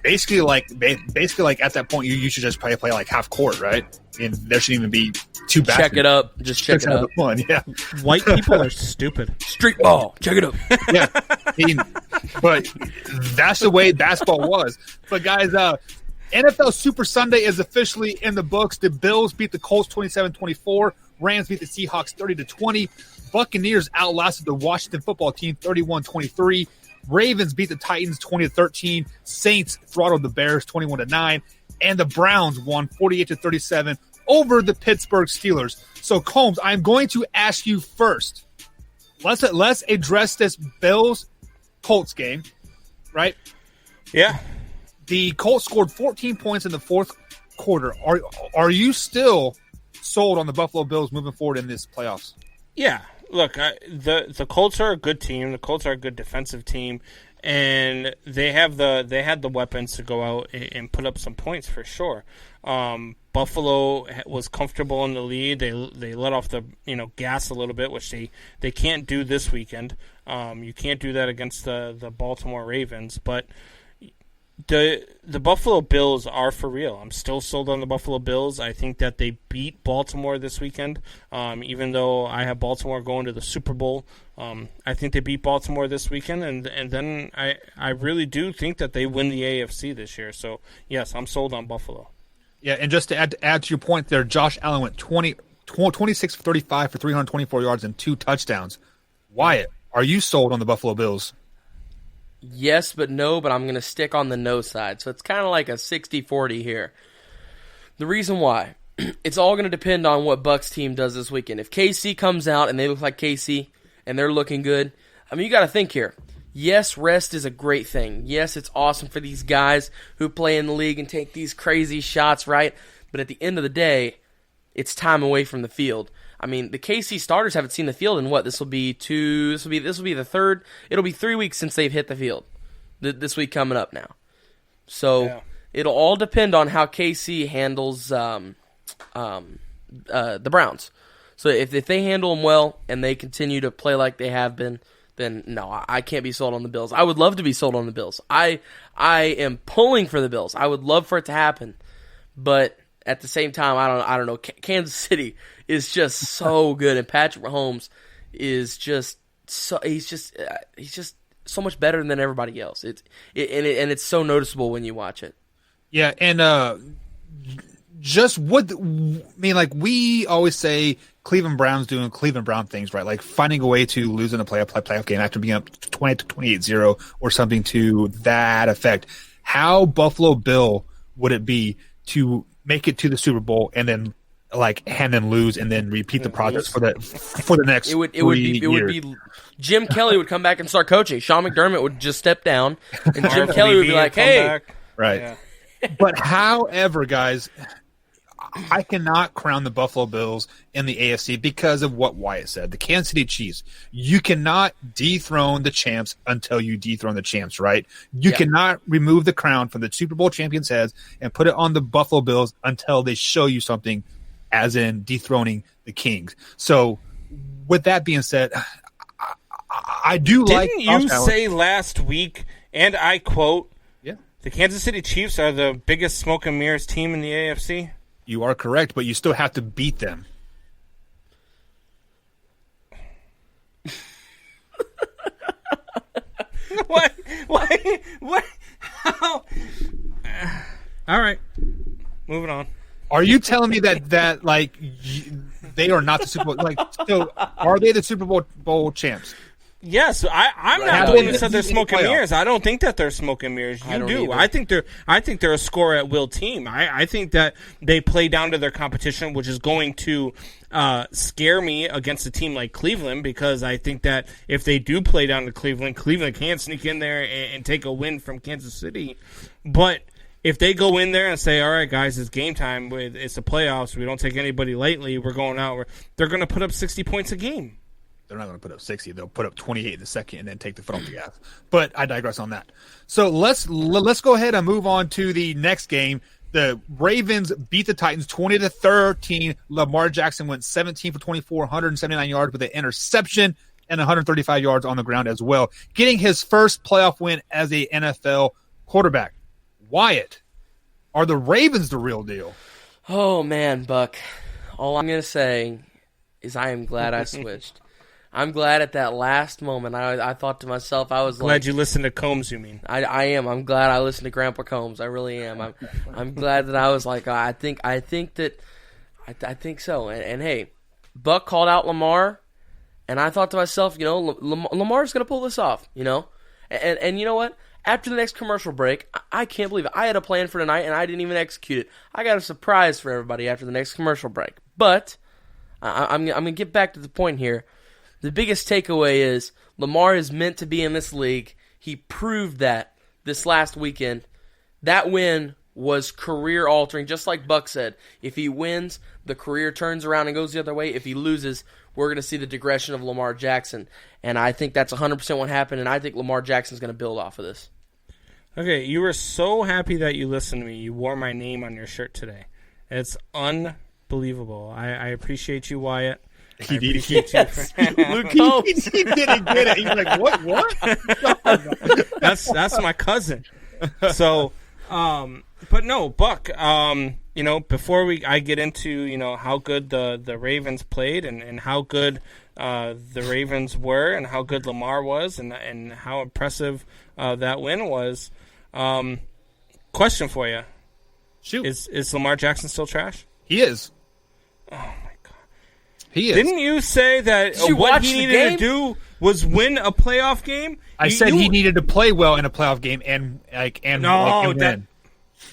basically at that point you should just play like half court, right? And there shouldn't even be two baskets. Check it up. Just check it up. One, yeah. White people are stupid. Street ball. Check it up. Yeah. I mean, but that's the way basketball was. But guys, NFL Super Sunday is officially in the books. The Bills beat the Colts 27-24. Rams beat the Seahawks 30-20. Buccaneers outlasted the Washington football team 31-23. Ravens beat the Titans 20-13. Saints throttled the Bears 21-9. And the Browns won 48-37 over the Pittsburgh Steelers. So, Combs, I'm going to ask you first. Let's address this Bills-Colts game, right? Yeah. The Colts scored 14 points in the fourth quarter. Are you still sold on the Buffalo Bills moving forward in this playoffs? Yeah. Look, the Colts are a good team. The Colts are a good defensive team, and they had the weapons to go out and put up some points for sure. Buffalo was comfortable in the lead. They let off the gas a little bit, which they can't do this weekend. You can't do that against the Baltimore Ravens, but the Buffalo Bills are for real. I'm still sold on the Buffalo Bills. I think that they beat Baltimore this weekend, even though I have Baltimore going to the Super Bowl. I think they beat Baltimore this weekend, and then I really do think that they win the AFC this year. So, yes, I'm sold on Buffalo. Yeah, and just to add to your point there, Josh Allen went 26 for 35 for 324 yards and 2 touchdowns. Wyatt, are you sold on the Buffalo Bills? Yes, but no, but I'm going to stick on the no side. So it's kind of like a 60-40 here. The reason why, it's all going to depend on what Bucs team does this weekend. If KC comes out and they look like KC and they're looking good, I mean, you got to think here. Yes, rest is a great thing. Yes, it's awesome for these guys who play in the league and take these crazy shots, right? But at the end of the day, it's time away from the field. I mean, the KC starters haven't seen the field in what? This will be the third. It'll be 3 weeks since they've hit the field. This week coming up now. So it'll all depend on how KC handles the Browns. So if they handle them well and they continue to play like they have been, then no, I can't be sold on the Bills. I would love to be sold on the Bills. I am pulling for the Bills. I would love for it to happen, but at the same time, I don't know. Kansas City is just so good, and Patrick Mahomes is just so he's just so much better than everybody else. It's so noticeable when you watch it. Yeah, and just like we always say, Cleveland Browns doing Cleveland Brown things, right? Like finding a way to lose in a playoff game after being up 20-28-0 or something to that effect. How Buffalo Bill would it be to make it to the Super Bowl and then lose and then repeat the process for the next it would be Jim Kelly would come back and start coaching. Sean McDermott would just step down and Jim Kelly would be like, "Hey." Right. Yeah. But however, guys, I cannot crown the Buffalo Bills in the AFC because of what Wyatt said. The Kansas City Chiefs, you cannot dethrone the champs until you dethrone the champs, right? You cannot remove the crown from the Super Bowl champions' heads and put it on the Buffalo Bills until they show you something, as in dethroning the Kings. So, with that being said, I do like. Didn't you say last week, and I quote, the Kansas City Chiefs are the biggest smoke and mirrors team in the AFC? You are correct, but you still have to beat them. What? How? All right. Moving on. Are you telling me that like they are not the Super Bowl? Like, so are they the Super Bowl champs? Yes, I'm not the one that said they're smoke and mirrors. I don't think that they're smoke and mirrors. You do. Either. I think they're a score at will team. I think that they play down to their competition, which is going to scare me against a team like Cleveland, because I think that if they do play down to Cleveland can sneak in there and take a win from Kansas City. But if they go in there and say, all right, guys, it's game time. It's the playoffs. We don't take anybody lightly. We're going out. They're going to put up 60 points a game. They're not going to put up 60. They'll put up 28 in the second and then take the foot off the gas. But I digress on that. So let's go ahead and move on to the next game. The Ravens beat the Titans 20-13. Lamar Jackson went 17 for 24, 179 yards with an interception and 135 yards on the ground as well, getting his first playoff win as a NFL quarterback. Wyatt, are the Ravens the real deal? Oh, man, Buck. All I'm going to say is I am glad I switched. I'm glad at that last moment. I thought to myself, I was glad you listened to Combs. You mean? I am. I'm glad I listened to Grandpa Combs. I really am. I'm glad that I was like, I think so. And hey, Buck called out Lamar, and I thought to myself, Lamar's gonna pull this off, And you know what? After the next commercial break, I can't believe it. I had a plan for tonight, and I didn't even execute it. I got a surprise for everybody after the next commercial break. But I'm gonna get back to the point here. The biggest takeaway is Lamar is meant to be in this league. He proved that this last weekend. That win was career-altering, just like Buck said. If he wins, the career turns around and goes the other way. If he loses, we're going to see the digression of Lamar Jackson. And I think that's 100% what happened, and I think Lamar Jackson's going to build off of this. Okay, you were so happy that you listened to me. You wore my name on your shirt today. It's unbelievable. I appreciate you, Wyatt. He did. Yes. Luke, he didn't get it. He's like, what? That's my cousin. So, but no, Buck. Before I get into how good the Ravens played and how good the Ravens were and how good Lamar was and how impressive that win was. Question for you: Shoot, is Lamar Jackson still trash? He is. Oh my. He is. Didn't you say that what he needed to do was win a playoff game? I said he needed to play well in a playoff game and win.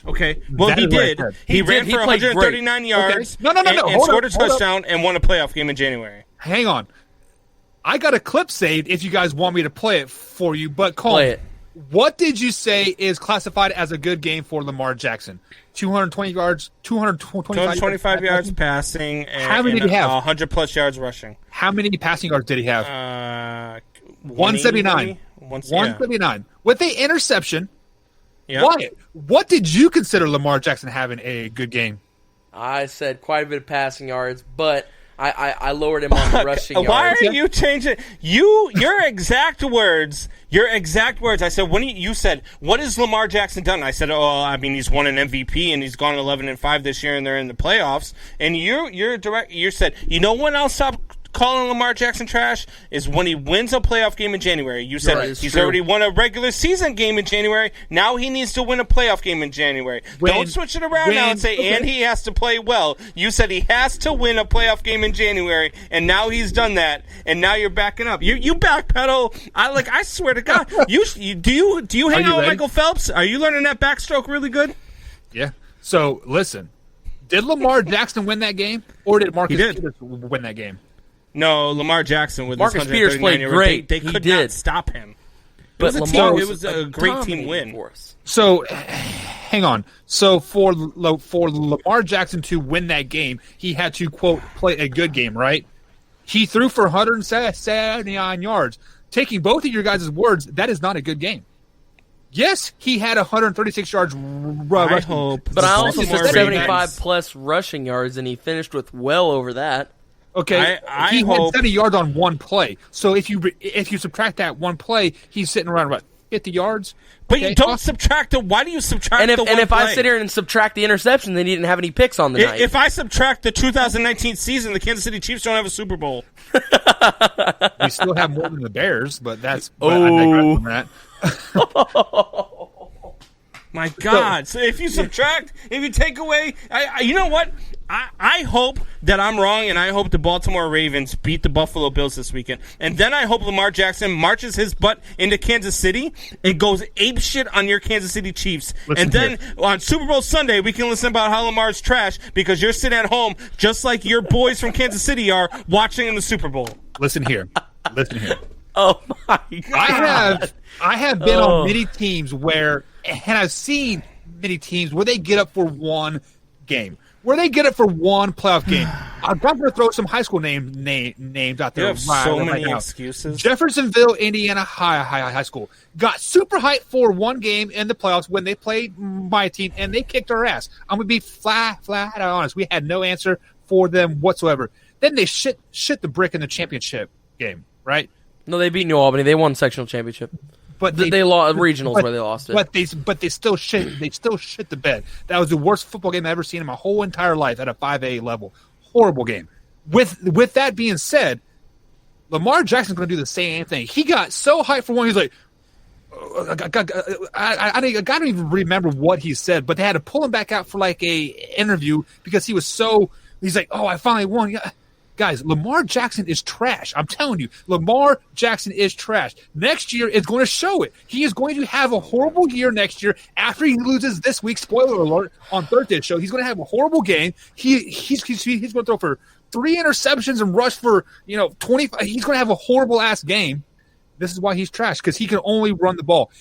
Okay. Well, he did. He ran for 139 yards. Okay. No. And scored a touchdown and won a playoff game in January. Hang on. I got a clip saved if you guys want me to play it for you, but Colin, play it. What did you say is classified as a good game for Lamar Jackson? 220 yards, 225 yards passing, and how many did he have? 100-plus yards rushing. How many passing yards did he have? 179. 179. With the interception. Yep. Wyatt, what did you consider Lamar Jackson having a good game? I said quite a bit of passing yards, but I lowered him on the rushing yards. Why are you changing your exact words? Your exact words. I said you said, what has Lamar Jackson done? I said, he's won an MVP and he's gone 11-5 this year and they're in the playoffs. And you said, when I'll stop calling Lamar Jackson trash is when he wins a playoff game in January. You said he's already won a regular season game in January. Now he needs to win a playoff game in January. Don't switch it around now and say, and he has to play well. You said he has to win a playoff game in January, and now he's done that, and now you're backing up. You backpedal. I swear to God. Do you hang out with Michael Phelps? Are you learning that backstroke really good? Yeah. So, listen. Did Lamar Jackson win that game, or did Marcus Peters win that game? No, Lamar Jackson with Marcus his Peters played great. They could not stop him. It was a great team win. For us. So, hang on. So for Lamar Jackson to win that game, he had to, quote, play a good game, right? He threw for 179 yards. Taking both of your guys' words, that is not a good game. Yes, he had 136 yards rushing. But I also said 75-plus rushing yards, and he finished with well over that. Okay, he had 70 yards on one play. So if you subtract that one play, he's sitting around about 50 yards. But you don't subtract it. Why do you subtract the one play? And if I sit here and subtract the interception, then he didn't have any picks on the night. If I subtract the 2019 season, the Kansas City Chiefs don't have a Super Bowl. We still have more than the Bears, but that's... I digress from that. My God. So if you subtract, if you take away... you know what? I hope that I'm wrong, and I hope the Baltimore Ravens beat the Buffalo Bills this weekend. And then I hope Lamar Jackson marches his butt into Kansas City and goes apeshit on your Kansas City Chiefs. And then on Super Bowl Sunday, we can listen about how Lamar's trash because you're sitting at home just like your boys from Kansas City are watching in the Super Bowl. Listen here. Oh, my God. I have been on many teams and I've seen many teams where they get up for one game. Where they get it for one playoff game. I'm going to throw some high school names out there. You have so many excuses. Jeffersonville, Indiana High School got super hyped for one game in the playoffs when they played my team, and they kicked our ass. I'm going to be flat honest. We had no answer for them whatsoever. Then they shit the brick in the championship game, right? No, they beat New Albany. They won sectional championship. But they lost regionals where they lost it. But they still shit the bed. That was the worst football game I've ever seen in my whole entire life at a 5A level. Horrible game. With that being said, Lamar Jackson's going to do the same thing. He got so hyped for one. He's like, I don't even remember what he said, but they had to pull him back out for like a interview because he was so. He's like, oh, I finally won. Yeah. Guys, Lamar Jackson is trash. I'm telling you, Lamar Jackson is trash. Next year is going to show it. He is going to have a horrible year next year after he loses this week. Spoiler alert on Thursday's show. He's going to have a horrible game. He's going to throw for 3 interceptions and rush for 25. He's going to have a horrible ass game. This is why he's trash because he can only run the ball.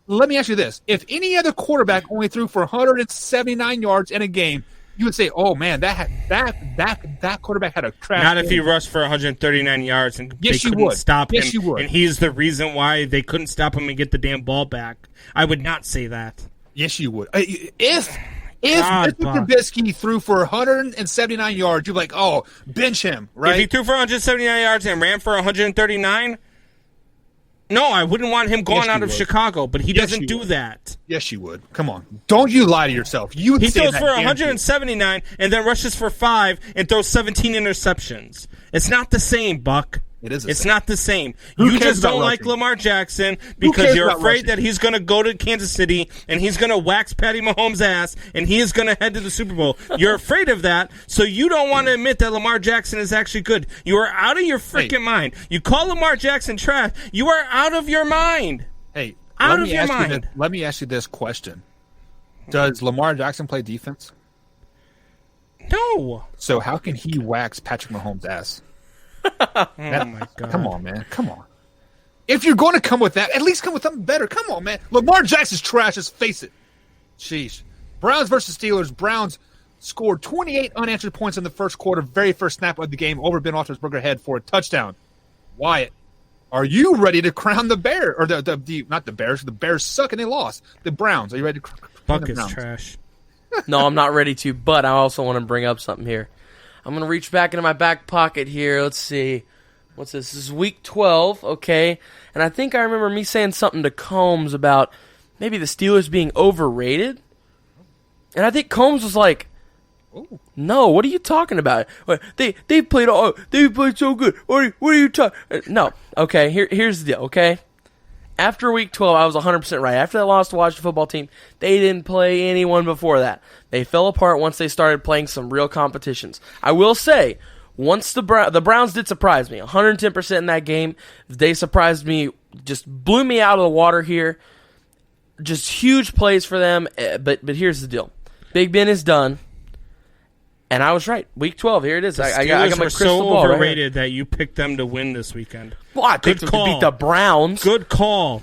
Let me ask you this: if any other quarterback only threw for 179 yards in a game, you would say, "Oh man, that quarterback had a trash." Not if he rushed for 139 yards and they couldn't stop him. Yes, you would. And he's the reason why they couldn't stop him and get the damn ball back. I would not say that. Yes, you would. If Mr. Trubisky threw for 179 yards, you'd be like, "Oh, bench him!" Right? If he threw for 179 yards and ran for 139. No, I wouldn't want him going out of Chicago, but he doesn't do that. Yes, you would. Come on. Don't you lie to yourself. He throws for 179 and then rushes for 5 and throws 17 interceptions. It's not the same, Buck. It's not the same. You just don't like Lamar Jackson because you're afraid that he's going to go to Kansas City and he's going to wax Patty Mahomes' ass and he is going to head to the Super Bowl. You're afraid of that, so you don't want to admit that Lamar Jackson is actually good. You are out of your freaking mind. You call Lamar Jackson trash. You are out of your mind. Hey, out of your mind. Let me ask you this question. Does Lamar Jackson play defense? No. So how can he wax Patrick Mahomes' ass? Oh my God. Come on, man. Come on. If you're going to come with that, at least come with something better. Come on, man. Lamar Jackson's trash. Just face it. Sheesh. Browns versus Steelers. Browns scored 28 unanswered points in the first quarter, very first snap of the game, over Ben Roethlisberger's head for a touchdown. Wyatt, are you ready to crown the Bear? Or not the Bears. The Bears suck and they lost. The Browns. Are you ready to crown Buck the Browns? Is trash. No, I'm not ready to, but I also want to bring up something here. I'm going to reach back into my back pocket here. Let's see. What's this? This is week 12, okay? And I think I remember me saying something to Combs about maybe the Steelers being overrated. And I think Combs was like, no, what are you talking about? They played so good. What are you talking? No. Okay, here's the deal, okay? After week 12, I was 100% right. After they lost to the Washington football team, they didn't play anyone before that. They fell apart once they started playing some real competitions. I will say, once the Browns did surprise me, 110% in that game. They surprised me, just blew me out of the water here. Just huge plays for them. But here's the deal. Big Ben is done. And I was right. Week 12, here it is. I got my crystal ball. So overrated that you picked them to win this weekend. Well, I picked them to beat the Browns. Good call.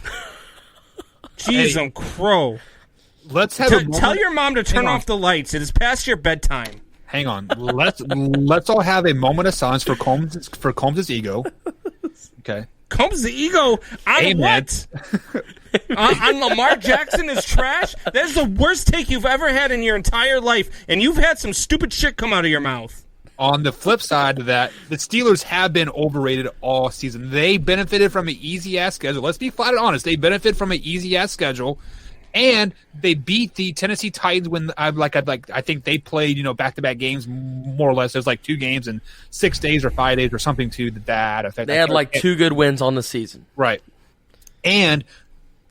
Jeez, I'm crow. let's have a moment. Tell your mom to turn off the lights. It is past your bedtime. Hang on. Let's all have a moment of silence for Combs' ego. Okay. Combs' ego on what? On Lamar Jackson is trash? That's the worst take you've ever had in your entire life, and you've had some stupid shit come out of your mouth. On the flip side of that, the Steelers have been overrated all season. They benefited from an easy-ass schedule. Let's be flat and honest. They benefited from an easy-ass schedule, and they beat the Tennessee Titans when I think they played back-to-back games more or less. There's like 2 games in 6 days or 5 days or something to that effect. They had like 2 good wins on the season. Right. And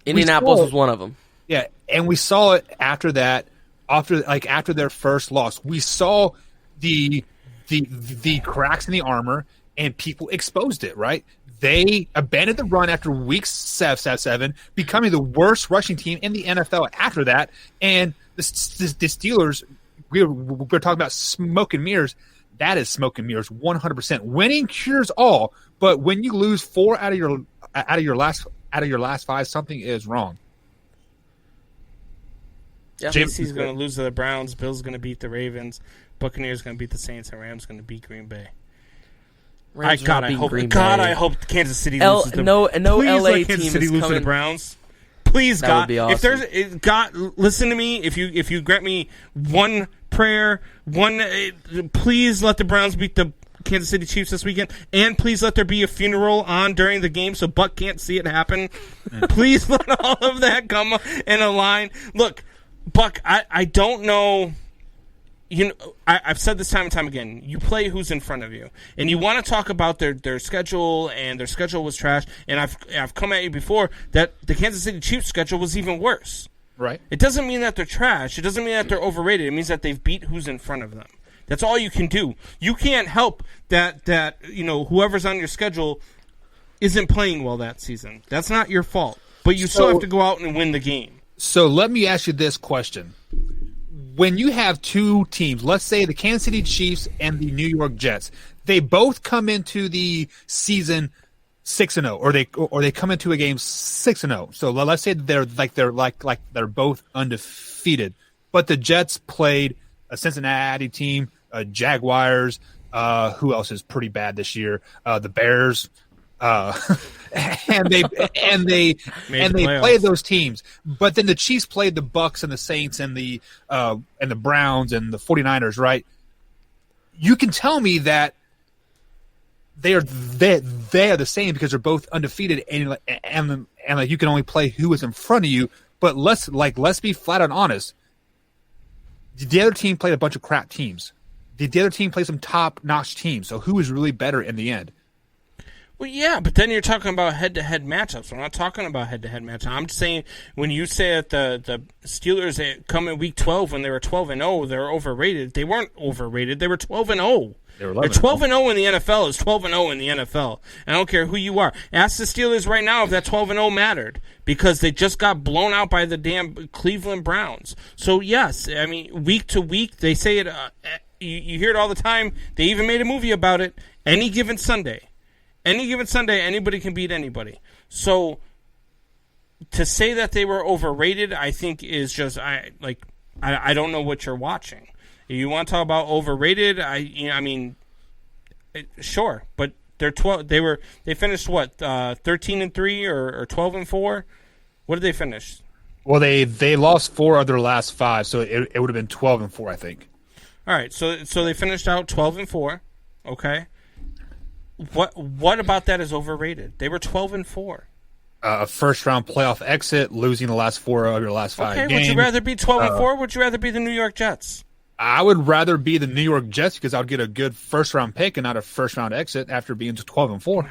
Indianapolis was one of them. Yeah, and we saw it after that, after their first loss. We saw the cracks in the armor, and people exposed it, right? They abandoned the run after week 7, becoming the worst rushing team in the NFL after that. And the Steelers, we're talking about smoke and mirrors. That is smoke and mirrors, 100%. Winning cures all, but when you lose 4 out of your last 5, something is wrong. Yeah, JC's going to lose to the Browns. Bill's going to beat the Ravens. Buccaneers going to beat the Saints, and Rams going to beat Green Bay. I hope Kansas City loses to no please LA let Kansas team City is lose coming. to the Browns. Please, That God, would be awesome. listen to me. If you grant me one prayer, please let the Browns beat the Kansas City Chiefs this weekend, and please let there be a funeral on during the game so Buck can't see it happen. Please let all of that come in a line. Look, Buck, I don't know. I've said this time and time again. You play who's in front of you, and you want to talk about their schedule, and their schedule was trash. And I've come at you before that the Kansas City Chiefs schedule was even worse. Right. It doesn't mean that they're trash. It doesn't mean that they're overrated. It means that they've beat who's in front of them. That's all you can do. You can't help that whoever's on your schedule isn't playing well that season. That's not your fault. But you still have to go out and win the game. So let me ask you this question. When you have 2 teams, let's say the Kansas City Chiefs and the New York Jets, they both come into the season 6-0, or they come into a game 6-0. So let's say that they're both undefeated, but the Jets played a Cincinnati team, Jaguars. Who else is pretty bad this year? The Bears. And they played those teams, but then the Chiefs played the Bucks and the Saints and the Browns and the 49ers, right? You can tell me that they are the same because they're both undefeated, and you can only play who is in front of you. But let's be flat out honest. The other team played a bunch of crap teams. The other team played some top-notch teams. So who is really better in the end? Well, yeah, but then you're talking about head-to-head matchups. I'm not talking about head-to-head matchups. I'm just saying when you say that the Steelers come in Week 12 when they were 12-0, they're overrated. They weren't overrated. They were 12-0. They're 12-0 in the NFL is 12-0 in the NFL. I don't care who you are. Ask the Steelers right now if that 12-0 mattered because they just got blown out by the damn Cleveland Browns. So, yes, I mean, week to week, they say it. You hear it all the time. They even made a movie about it. Any given Sunday, anybody can beat anybody. So to say that they were overrated, I think is just I don't know what you're watching. You want to talk about overrated? Sure, but they're 12. They finished what 13-3 or 12-4. What did they finish? Well, they lost 4 of their last 5, so it would have been 12-4, I think. All right, so they finished out 12-4. Okay. What about that is overrated? They were 12-4. A first-round playoff exit, losing the last 4 of your last 5 games. Would you rather be 12-4? Or would you rather be the New York Jets? I would rather be the New York Jets because I would get a good first-round pick and not a first-round exit after being 12-4.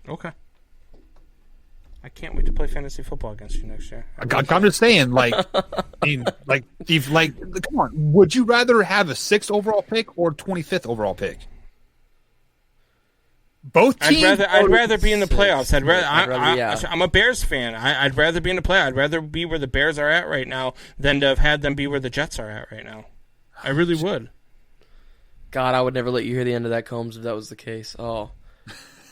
Okay. I can't wait to play fantasy football against you next year. I'm just saying, come on. Would you rather have a 6th overall pick or 25th overall pick? Both teams. I'd rather be in the playoffs. I'm a Bears fan. I'd rather be in the playoffs. I'd rather be where the Bears are at right now than to have had them be where the Jets are at right now. I really would. God, I would never let you hear the end of that, Combs, if that was the case. Oh,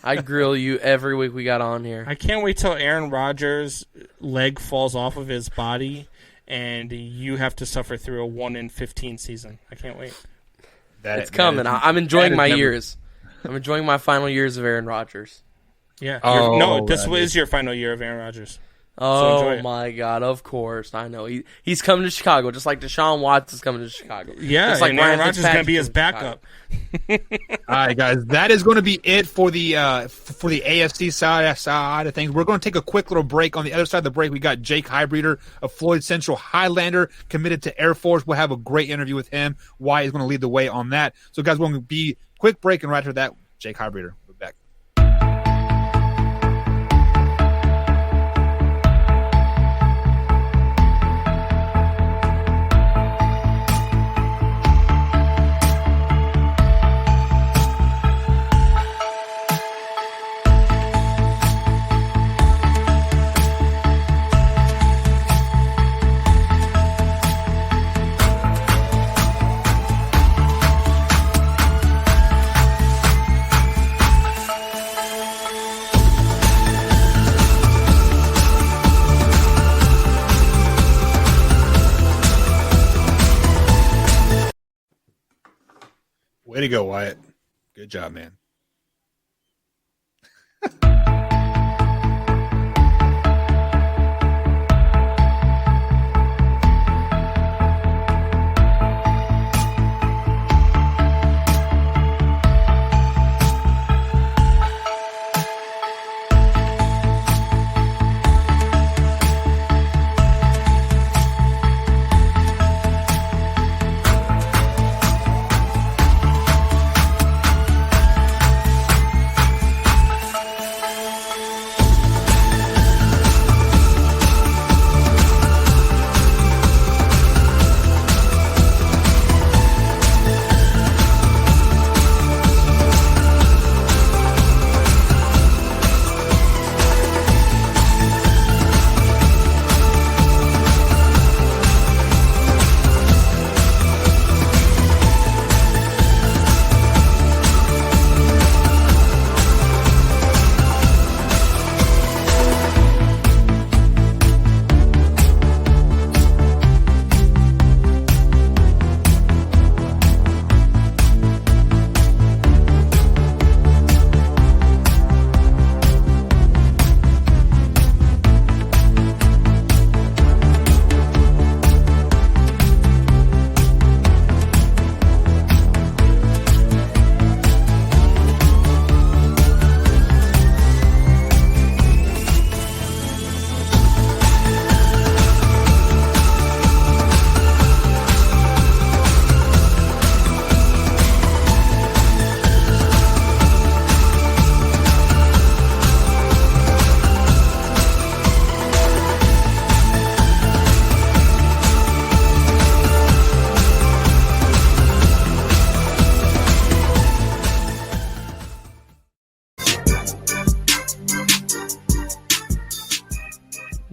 I'd grill you every week we got on here. I can't wait till Aaron Rodgers' leg falls off of his body and you have to suffer through a 1-in-15 season. I can't wait. It's coming. I'm enjoying my years. I'm enjoying my final years of Aaron Rodgers. Yeah. Oh, this is your final year of Aaron Rodgers. Oh, my God. Of course. I know. He's coming to Chicago, just like Deshaun Watson's coming to Chicago. Yeah, just like and Aaron Rodgers is going to be his backup. All right, guys. That is going to be it for the AFC side of things. We're going to take a quick little break. On the other side of the break, we got Jake Heidbreder, a Floyd Central Highlander, committed to Air Force. We'll have a great interview with him. Why he's going to lead the way on that. So, guys, we're going to be quick break, and right after that, Jake Heidbreder. We're back. Way to go, Wyatt. Good job, man.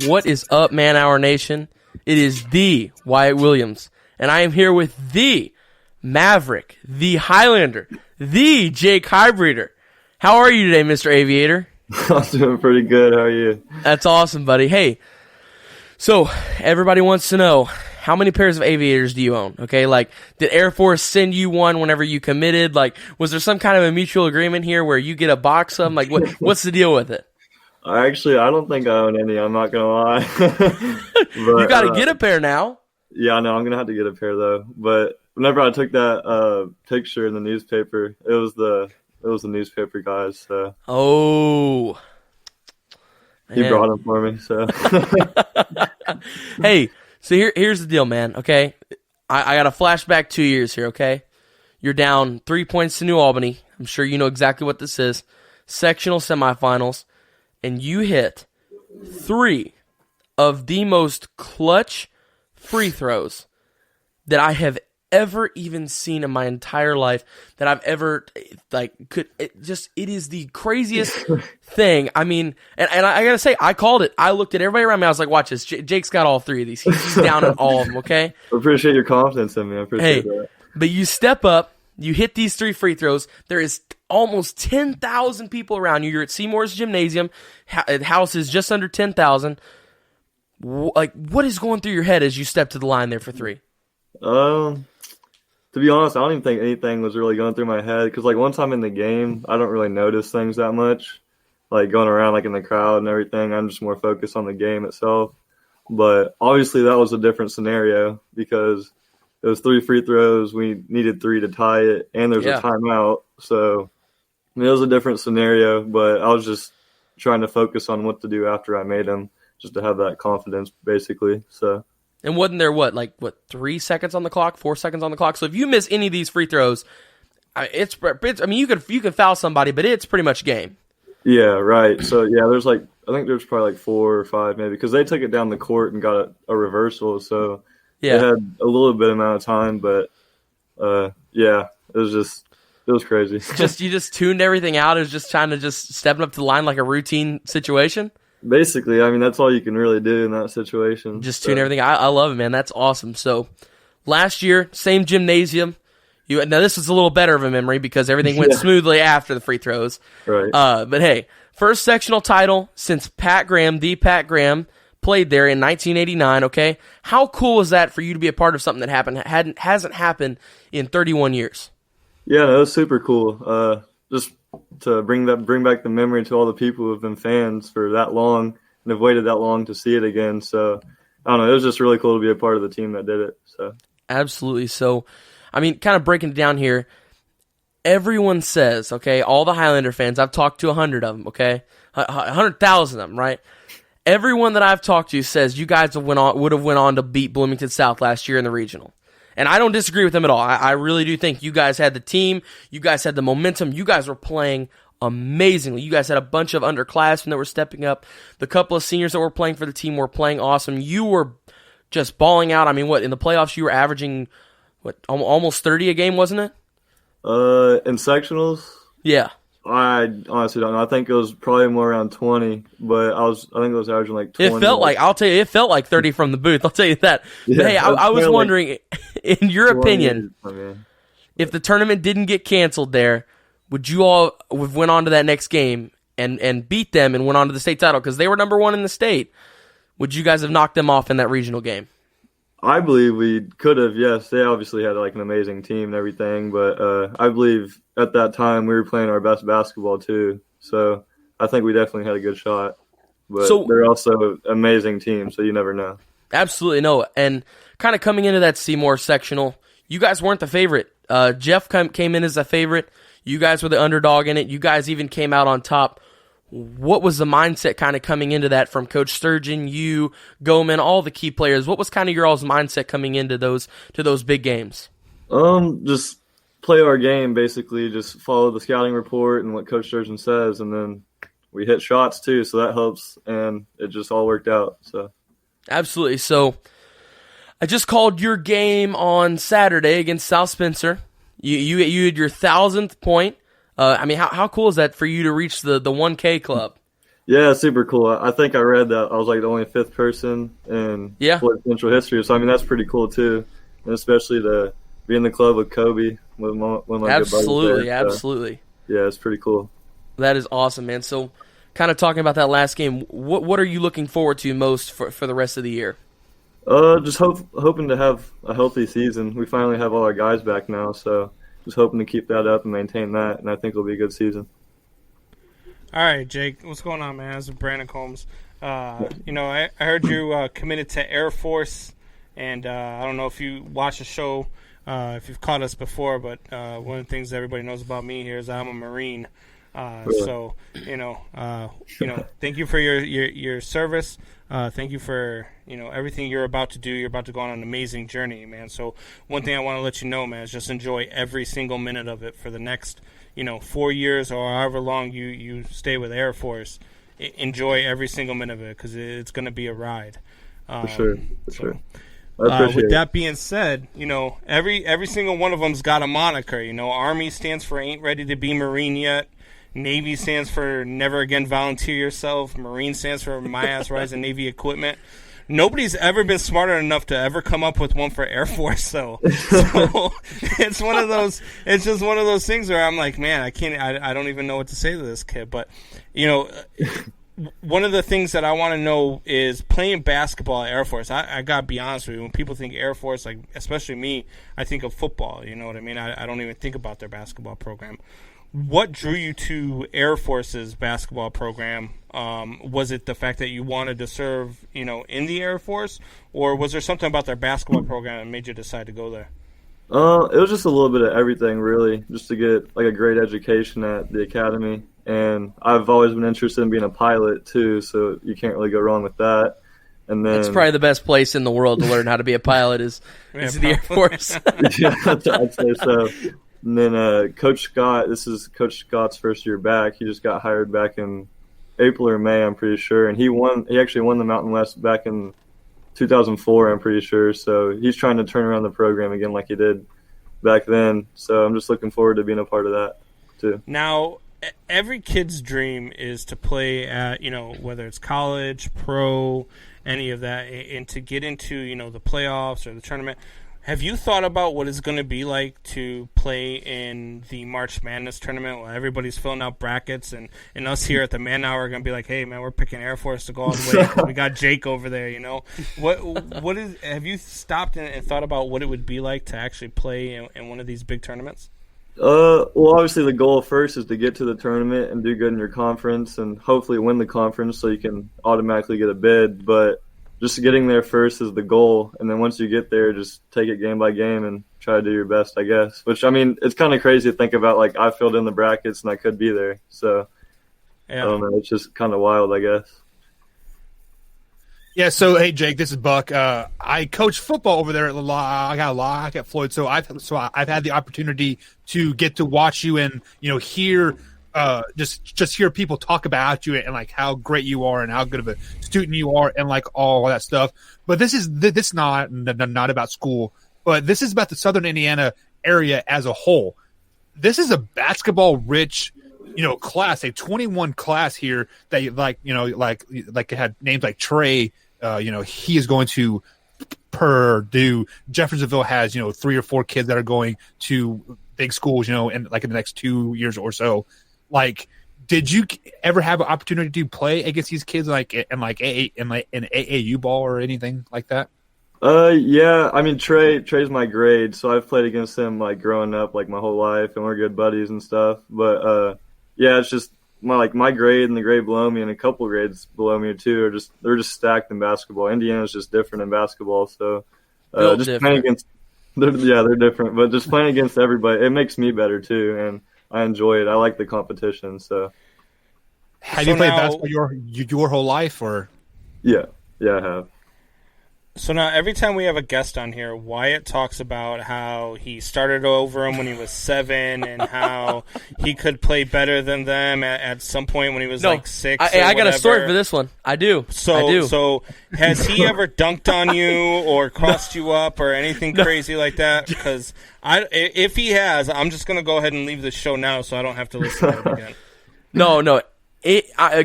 What is up, Man Hour Nation? It is the Wyatt Williams, and I am here with the Maverick, the Highlander, the Jake Heidbreder. How are you today, Mr. Aviator? I'm doing pretty good. How are you? That's awesome, buddy. Hey, so everybody wants to know, how many pairs of aviators do you own? Okay, like, did Air Force send you one whenever you committed? Like, was there some kind of a mutual agreement here where you get a box of them? Like, what's the deal with it? I don't think I own any. I'm not gonna lie. But, you got to get a pair now. Yeah, I know. I'm gonna have to get a pair though. But whenever I took that picture in the newspaper, it was the newspaper guys. So he brought them for me. So hey, so here's the deal, man. Okay, I got a flashback 2 years here. Okay, you're down 3 points to New Albany. I'm sure you know exactly what this is. Sectional semifinals. And you hit 3 of the most clutch free throws that I have ever even seen in my entire life, that I've ever, it is the craziest thing. I mean, and I gotta say, I called it. I looked at everybody around me. I was like, watch this. Jake's got all 3 of these. He's down on all of them, okay? I appreciate your confidence in me. I appreciate that. But you step up, you hit these 3 free throws. There is almost 10,000 people around you. You're at Seymour's Gymnasium. The house is just under 10,000. What is going through your head as you step to the line there for 3? To be honest, I don't even think anything was really going through my head because, like, once I'm in the game, I don't really notice things that much, like going around, like, in the crowd and everything. I'm just more focused on the game itself. But obviously that was a different scenario because it was 3 free throws. We needed 3 to tie it, and there's a timeout. So it was a different scenario, but I was just trying to focus on what to do after I made them, just to have that confidence, basically. So. And wasn't there 3 seconds on the clock, 4 seconds on the clock? So if you miss any of these free throws, you could foul somebody, but it's pretty much game. Yeah, right. So yeah, I think there's probably 4 or 5 maybe because they took it down the court and got a reversal. So they had a little bit amount of time, but it was crazy. You just tuned everything out. It was just trying to stepping up to the line like a routine situation. Basically, I mean, that's all you can really do in that situation. Just tune everything. I love it, man. That's awesome. So, last year, same gymnasium. Now, this is a little better of a memory because everything went smoothly after the free throws. Right. But hey, first sectional title since Pat Graham played there in 1989. Okay, how cool was that for you to be a part of something that hasn't happened in 31 years? Yeah, that was super cool. Just to bring back the memory to all the people who have been fans for that long and have waited that long to see it again. So I don't know, it was just really cool to be a part of the team that did it. So absolutely. So, I mean, kind of breaking it down here, everyone says, okay, all the Highlander fans, I've talked to 100 of them, okay, 100,000 of them, right? Everyone that I've talked to says you guys would have went on to beat Bloomington South last year in the regional. And I don't disagree with them at all. I really do think you guys had the team. You guys had the momentum. You guys were playing amazingly. You guys had a bunch of underclassmen that were stepping up. The couple of seniors that were playing for the team were playing awesome. You were just balling out. I mean, in the playoffs you were averaging, almost 30 a game, wasn't it? In sectionals? Yeah. I honestly don't know. I think it was probably more around 20, but I think it was averaging 20. It felt like 30 from the booth. I'll tell you that. Yeah, but hey, I was wondering, in your opinion, if the tournament didn't get canceled there, would you all have went on to that next game and beat them and went on to the state title because they were number 1 in the state? Would you guys have knocked them off in that regional game? I believe we could have, yes. They obviously had an amazing team and everything, but I believe at that time we were playing our best basketball too. So I think we definitely had a good shot. But they're also an amazing team, so you never know. Absolutely no. And kind of coming into that Seymour sectional, you guys weren't the favorite. Jeff came in as a favorite. You guys were the underdog in it. You guys even came out on top. What was the mindset kind of coming into that from Coach Sturgeon, you, Goman, all the key players? What was kind of your all's mindset coming into those big games? Just play our game, basically. Just follow the scouting report and what Coach Sturgeon says, and then we hit shots too, so that helps, and it just all worked out. So absolutely. So I just called your game on Saturday against South Spencer. You had your 1,000th point. I mean, how cool is that for you to reach the 1K club? Yeah, super cool. I think I read that I was the only 5th person in Floyd Central history. So, I mean, that's pretty cool, too. And especially to be in the club with Kobe, with one of my good buddies there. Absolutely. Yeah, it's pretty cool. That is awesome, man. So, kind of talking about that last game, what are you looking forward to most for the rest of the year? Just hoping to have a healthy season. We finally have all our guys back now, so just hoping to keep that up and maintain that, and I think it'll be a good season. All right, Jake, what's going on, man? This is Brandon Combs. I heard you committed to Air Force, and I don't know if you watch the show, if you've caught us before, but one of the things that everybody knows about me here is I'm a Marine. So, thank you for your service. Thank you for, everything you're about to do. You're about to go on an amazing journey, man. So one thing I want to let you know, man, is just enjoy every single minute of it for the next, 4 years or however long you stay with Air Force. Enjoy every single minute of it because it's going to be a ride. For sure. With that being said, every single one of them's got a moniker. Army stands for ain't ready to be Marine yet. Navy stands for never again volunteer yourself. Marine stands for my ass rides in Navy equipment. Nobody's ever been smarter enough to ever come up with one for Air Force, so it's one of those. It's just one of those things where I'm like, man, I don't even know what to say to this kid. But one of the things that I want to know is playing basketball at Air Force. I got to be honest with you. When people think Air Force, like especially me, I think of football. You know what I mean? I don't even think about their basketball program. What drew you to Air Force's basketball program? Was it the fact that you wanted to serve, in the Air Force, or was there something about their basketball program that made you decide to go there? It was just a little bit of everything, really, just to get like a great education at the academy. And I've always been interested in being a pilot too, so you can't really go wrong with that. And then It's probably the best place in the world to learn how to be a pilot is the Air Force. yeah, I'd say so. And then Coach Scott, this is Coach Scott's first year back. He just got hired back in April or May, I'm pretty sure. And he actually won the Mountain West back in 2004, I'm pretty sure. So he's trying to turn around the program again like he did back then. So I'm just looking forward to being a part of that too. Now, every kid's dream is to play at, whether it's college, pro, any of that, and to get into, the playoffs or the tournament. Have you thought about what it's going to be like to play in the March Madness tournament while everybody's filling out brackets and us here at the Man Hour are going to be like, hey, man, we're picking Air Force to go all the way. We got Jake over there, Have you stopped and thought about what it would be like to actually play in one of these big tournaments? Well, obviously the goal first is to get to the tournament and do good in your conference and hopefully win the conference so you can automatically get a bid. But just getting there first is the goal. And then once you get there, just take it game by game and try to do your best, I guess. Which, I mean, it's kind of crazy to think about, like, I filled in the brackets and I could be there. So, yeah. I don't know. It's just kind of wild, I guess. Yeah, so hey Jake, this is Buck. I coach football over there at I got Floyd, so I've had the opportunity to get to watch you and hear just hear people talk about you and like how great you are and how good of a student you are and like all that stuff. But this is not about school, but this is about the Southern Indiana area as a whole. This is a basketball rich class, a 21 class here that like it had names like Trey. He is going to Purdue. Jeffersonville has 3 or 4 kids that are going to big schools. In the next 2 years or so. Like, did you ever have an opportunity to play against these kids in AAU ball or anything like that? Yeah. I mean, Trey's my grade, so I've played against him like growing up, like my whole life, and we're good buddies and stuff. But yeah, it's just my grade and the grade below me and a couple grades below me too they're just stacked in basketball. Indiana's just different in basketball, so just different. Playing against they're different, but just playing against everybody, it makes me better too, and I enjoy it. I like the competition. So, have you played basketball your whole life, or? Yeah, I have. So now every time we have a guest on here, Wyatt talks about how he started over him when he was 7 and how he could play better than them at some point when he was 6. I got a story for this one. I do. So has he ever dunked on you or crossed you up or anything crazy like that? Because if he has, I'm just going to go ahead and leave the show now so I don't have to listen to it again. No.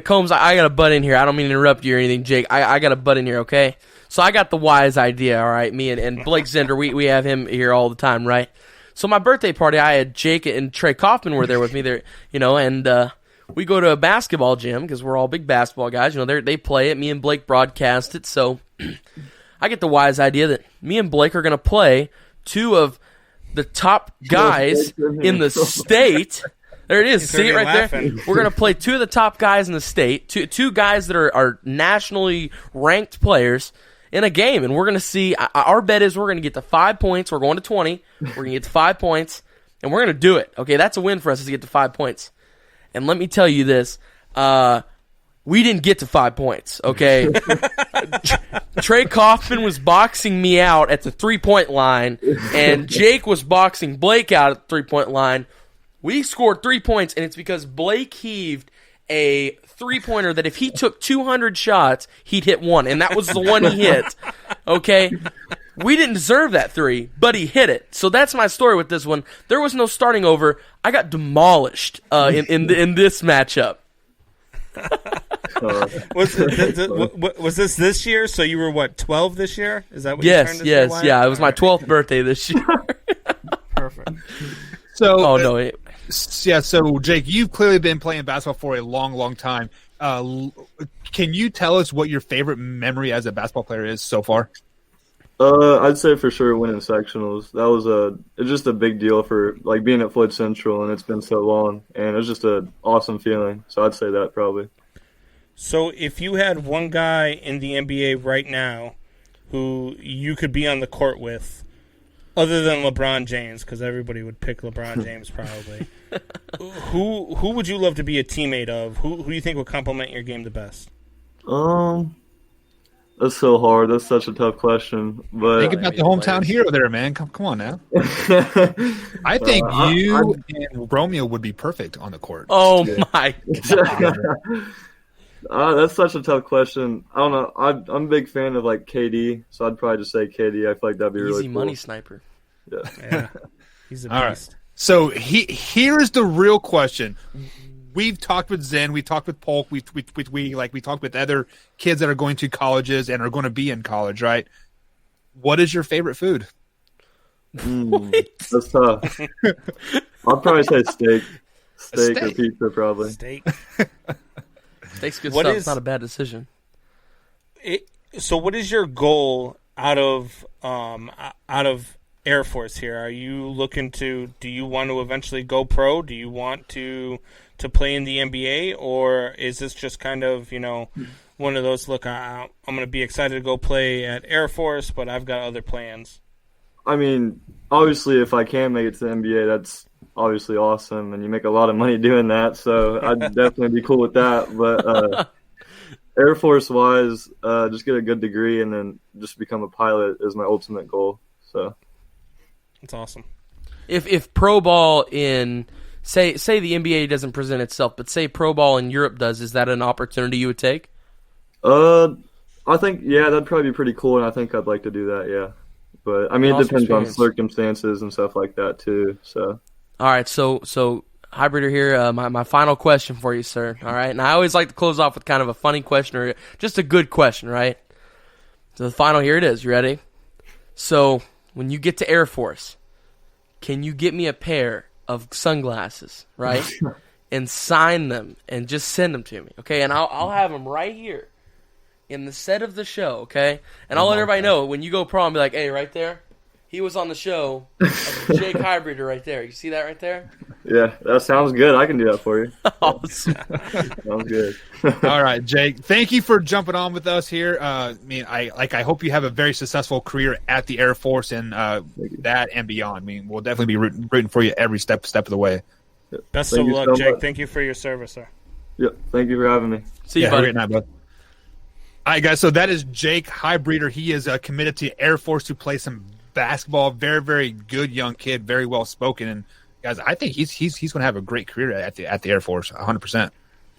Combs, I got a butt in here. I don't mean to interrupt you or anything, Jake. I got a butt in here, okay? So I got the wise idea, all right? Me and Blake Zender, we have him here all the time, right? So my birthday party, I had Jake and Trey Kaufman were there with me, there, and we go to a basketball gym because we're all big basketball guys. They play it. Me and Blake broadcast it. So I get the wise idea that me and Blake are going to play 2 of the top guys in the state. There it is. See it right laughing. There? We're going to play 2 of the top guys in the state, two guys that are nationally ranked players in a game, and we're going to see. Our bet is we're going to get to 5 points. We're going to 20. We're going to get to 5 points, and we're going to do it. Okay, that's a win for us is to get to 5 points. And let me tell you this. We didn't get to 5 points, okay? Trey Kaufman was boxing me out at the 3-point line, and Jake was boxing Blake out at the 3-point line. We scored 3 points, and it's because Blake heaved a three-pointer that if he took 200 shots, he'd hit 1, and that was the one he hit, okay? We didn't deserve that 3, but he hit it. So that's my story with this one. There was no starting over. I got demolished in this matchup. Was this year? So you were 12 this year? Is that what you turned to Yes. It was my 12th birthday this year. Perfect. So, Yeah, so Jake, you've clearly been playing basketball for a long, long time. Can you tell us what your favorite memory as a basketball player is so far? I'd say for sure winning sectionals. That was it's just a big deal for like being at Floyd Central, and it's been so long, and it was just an awesome feeling. So I'd say that probably. So if you had one guy in the NBA right now who you could be on the court with, other than LeBron James, because everybody would pick LeBron James probably, who would you love to be a teammate of? Who do you think would complement your game the best? That's so hard. That's such a tough question. But Think about the hometown hero there, man. Come on now. I think you and Romeo would be perfect on the court. Oh my God. That's such a tough question. I don't know. I'm a big fan of like KD, so I'd probably just say KD. I feel like that'd be really Easy cool. money sniper. Yeah, he's a beast. All right. So here's the real question. We've talked with Zen, we talked with Polk, we talked with other kids that are going to colleges and are going to be in college, right? What is your favorite food? That's tough. I'll probably say steak or pizza, probably. Steak. Steak's good What stuff. is- It's not a bad decision. So what is your goal out of Air Force here? Are you looking to? Do you want to eventually go pro? Do you want to play in the NBA, or is this just kind of one of those? Look, I'm going to be excited to go play at Air Force, but I've got other plans. I mean, obviously, if I can make it to the NBA, that's obviously awesome, and you make a lot of money doing that. So I'd definitely be cool with that. But Air Force-wise, just get a good degree and then just become a pilot is my ultimate goal. So That's awesome. If pro ball in say the NBA doesn't present itself, but say pro ball in Europe does, is that an opportunity you would take? I think that'd probably be pretty cool, and I think I'd like to do that. Yeah, but I mean, it Awesome depends on experience. circumstances and stuff like that too. So All right, so Heidbreder here, my final question for you, sir. All right, and I always like to close off with kind of a funny question or just a good question, right? So the final, here it is. You ready? So when you get to Air Force, can you get me a pair of sunglasses, right? And sign them and just send them to me, okay? And I'll have them right here in the set of the show, okay? And I'll let everybody know when you go pro, I'll be like, hey, right there, he was on the show of Jake Heidbreder right there. You see that right there? yeah, that sounds good. I can do that for you. Awesome. Sounds good. All right, Jake. Thank you for jumping on with us here. I hope you have a very successful career at the Air Force and that and beyond. I mean, we'll definitely be rooting for you every step of the way. Best Thank of you luck, so Jake. much. Thank you for your service, sir. Yep. Thank you for having me. See you, Have a buddy. great night, bud. All right, guys. So that is Jake Heidbreder. He is committed to Air Force to play some basketball. Very, very good young kid. Very well spoken. And guys, I think he's going to have a great career at the Air Force. 100%.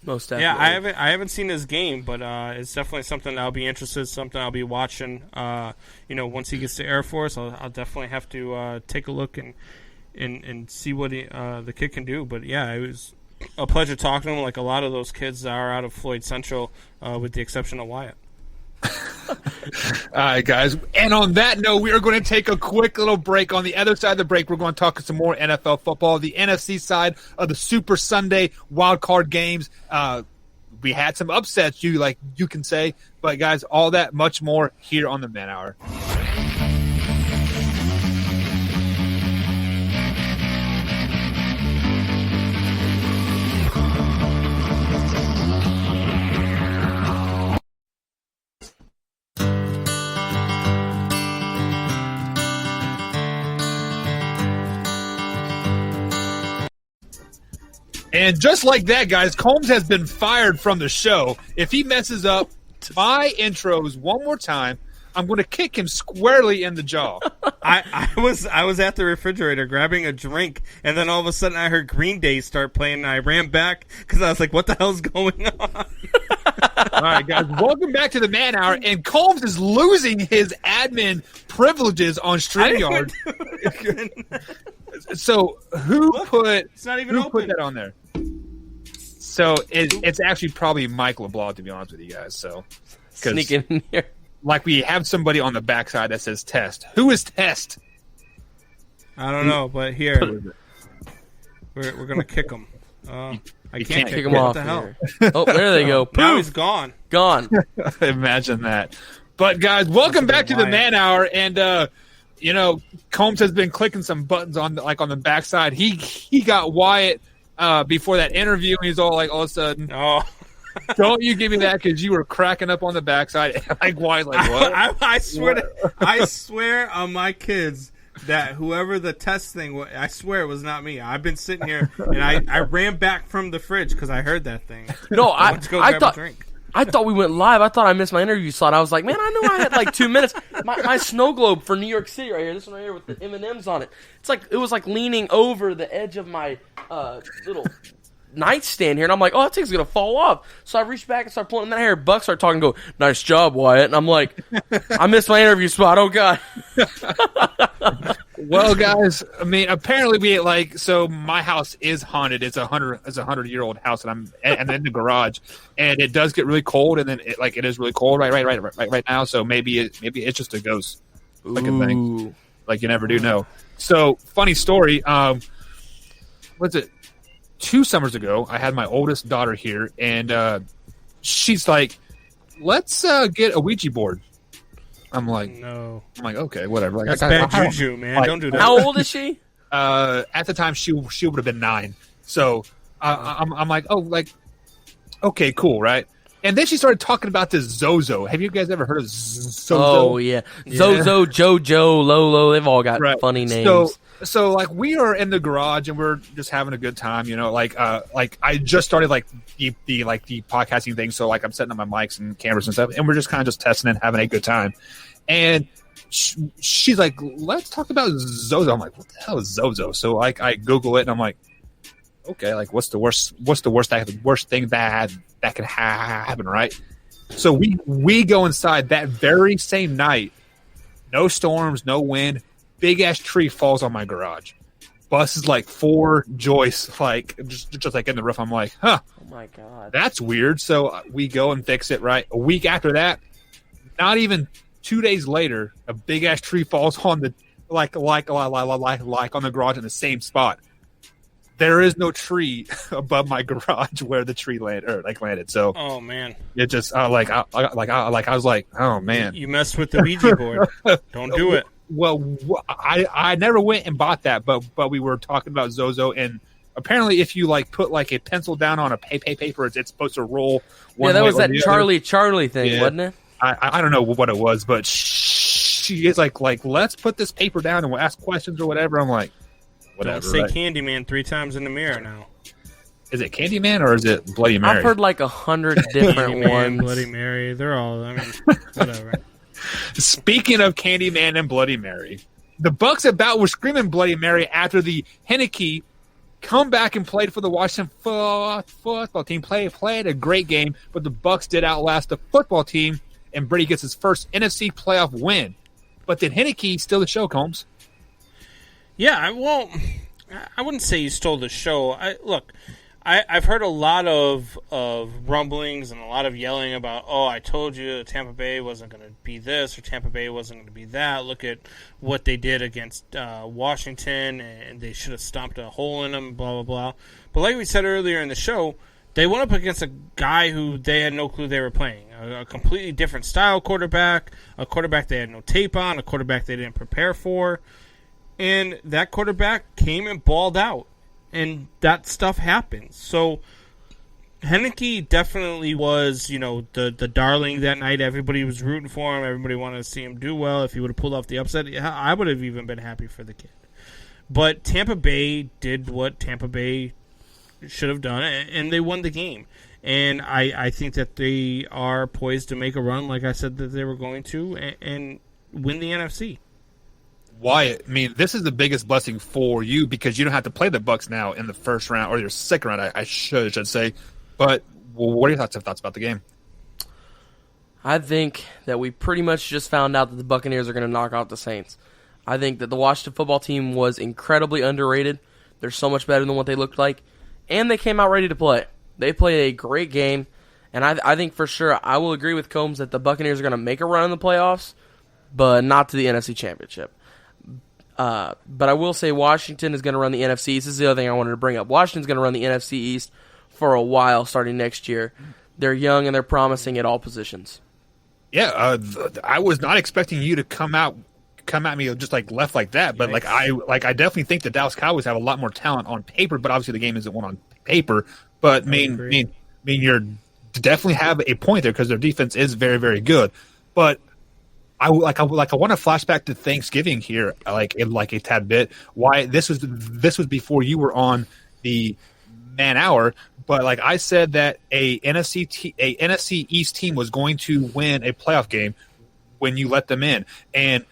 Most Yeah, definitely. I haven't seen his game, but it's definitely something I'll be interested. Something I'll be watching. Once he gets to Air Force, I'll definitely have to take a look and see what the kid can do. But yeah, it was a pleasure talking to him. Like a lot of those kids are out of Floyd Central, with the exception of Wyatt. All right, guys. And on that note, we are going to take a quick little break. On the other side of the break, we're going to talk some more NFL football. The NFC side of the Super Sunday Wildcard games. We had some upsets, you can say. But, guys, all that, much more here on the Man Hour. And just like that, guys, Combs has been fired from the show. If he messes up my intros one more time, I'm going to kick him squarely in the jaw. I was at the refrigerator grabbing a drink, and then all of a sudden I heard Green Day start playing, and I ran back because I was like, "What the hell's going on?" All right, guys, welcome back to the Man Hour. And Combs is losing his admin privileges on StreamYard. So who put It's not even who put open. that on there? So it's actually probably Mike LeBlanc, to be honest with you guys. So Sneaking in here. like we have somebody on the backside that says Test. Who is Test? I don't know, but here. We're gonna kick him. I can't can't Kick him. him What off the hell? here. Oh, there they go. Now Poof, he's gone. gone. Imagine that. But guys, welcome back to the Man Hour, and Combs has been clicking some buttons on the backside. He got Wyatt before that interview, and he's all like, all of a sudden, Oh, don't you give me that because you were cracking up on the backside. Like Wyatt, like what? I swear on my kids that whoever the test thing was, I swear it was not me. I've been sitting here and I ran back from the fridge because I heard that thing. No, I went to go grab a drink. I thought we went live. I thought I missed my interview slot. I was like, man, I knew I had like 2 minutes. My snow globe for New York City right here, this one right here with the M&Ms on it. It was like leaning over the edge of my little nightstand here, and I'm like, oh, that thing's gonna fall off. So I reached back and started pulling, and then I hear Buck start talking, and go, nice job, Wyatt. And I'm like, I missed my interview spot. Oh god. Well, guys, I mean, apparently so my house is haunted. It's a 100-year-old house, and I'm in the garage, and it does get really cold, and then it is really cold right now. So maybe it's just a ghost, like a thing, like you never do know. So funny story. What's it? 2 summers ago, I had my oldest daughter here, and she's like, "Let's get a Ouija board." I'm like, No, okay, whatever. Like, that's bad juju, man. Don't do that. How old is she? At the time, she would have been 9. So I'm like, oh, like, okay, cool, right? And then she started talking about this Zozo. Have you guys ever heard of Zozo? Oh yeah, Zozo, JoJo, Lolo. They've all got funny names. So like we are in the garage and we're just having a good time, like I just started like the podcasting thing, so like I'm setting up my mics and cameras and stuff, and we're just kind of just testing and having a good time. And she's like, let's talk about Zozo. I'm like, what the hell is Zozo? So like I Google it and I'm like, okay, like what's the worst thing that could happen, right? So we go inside that very same night, no storms, no wind. Big ass tree falls on my garage. Busts like 4 joists, like just like in the roof. I'm like, huh. Oh my god, that's weird. So we go and fix it. Right, a week after that, not even 2 days later, a big ass tree falls on the like on the garage in the same spot. There is no tree above my garage where the tree landed. So, oh man, it just I was like, oh man, you messed with the Ouija board. Don't do it. Well, I never went and bought that, but we were talking about Zozo, and apparently if you like put like a pencil down on a paper, it's supposed to roll. Yeah, that was that Charlie thing, wasn't it? I don't know what it was, but she is like let's put this paper down and we'll ask questions or whatever. I'm like, whatever. Don't say Candyman 3 times in the mirror now. Is it Candyman or is it Bloody Mary? I've heard like 100 different ones. Bloody Mary, they're all. I mean, whatever. Speaking of Candyman and Bloody Mary, the Bucks were screaming Bloody Mary after the Heineke come back and played for the Washington football team. Played a great game, but the Bucks did outlast the football team, and Brady gets his first NFC playoff win. But did Heineke steal the show, Combs? Yeah, well, I wouldn't say he stole the show. I've heard a lot of rumblings and a lot of yelling about, oh, I told you Tampa Bay wasn't going to be this or Tampa Bay wasn't going to be that. Look at what they did against Washington, and they should have stomped a hole in them, blah, blah, blah. But like we said earlier in the show, they went up against a guy who they had no clue they were playing, a completely different style quarterback, a quarterback they had no tape on, a quarterback they didn't prepare for, and that quarterback came and balled out. And that stuff happens. So Heineke definitely was, the darling that night. Everybody was rooting for him. Everybody wanted to see him do well. If he would have pulled off the upset, I would have even been happy for the kid. But Tampa Bay did what Tampa Bay should have done, and they won the game. And I think that they are poised to make a run, like I said that they were going to, and win the NFC. Wyatt, I mean, this is the biggest blessing for you because you don't have to play the Bucks now in the first round or your second round, I should say. But what are your thoughts about the game? I think that we pretty much just found out that the Buccaneers are going to knock out the Saints. I think that the Washington football team was incredibly underrated. They're so much better than what they looked like. And they came out ready to play. They played a great game. And I think for sure I will agree with Combs that the Buccaneers are going to make a run in the playoffs, but not to the NFC Championship. But I will say Washington is going to run the NFC East. This is the other thing I wanted to bring up. Washington's going to run the NFC East for a while starting next year. They're young and they're promising at all positions. Yeah, I was not expecting you to come at me just like left like that, but I definitely think the Dallas Cowboys have a lot more talent on paper, but obviously the game isn't one on paper. But I mean, you're definitely have a point there because their defense is very, very good. But I want to flash back to Thanksgiving here, like a tad bit. Why this was before you were on the Man Hour, but like I said that a NFC East team was going to win a playoff game when you let them in, and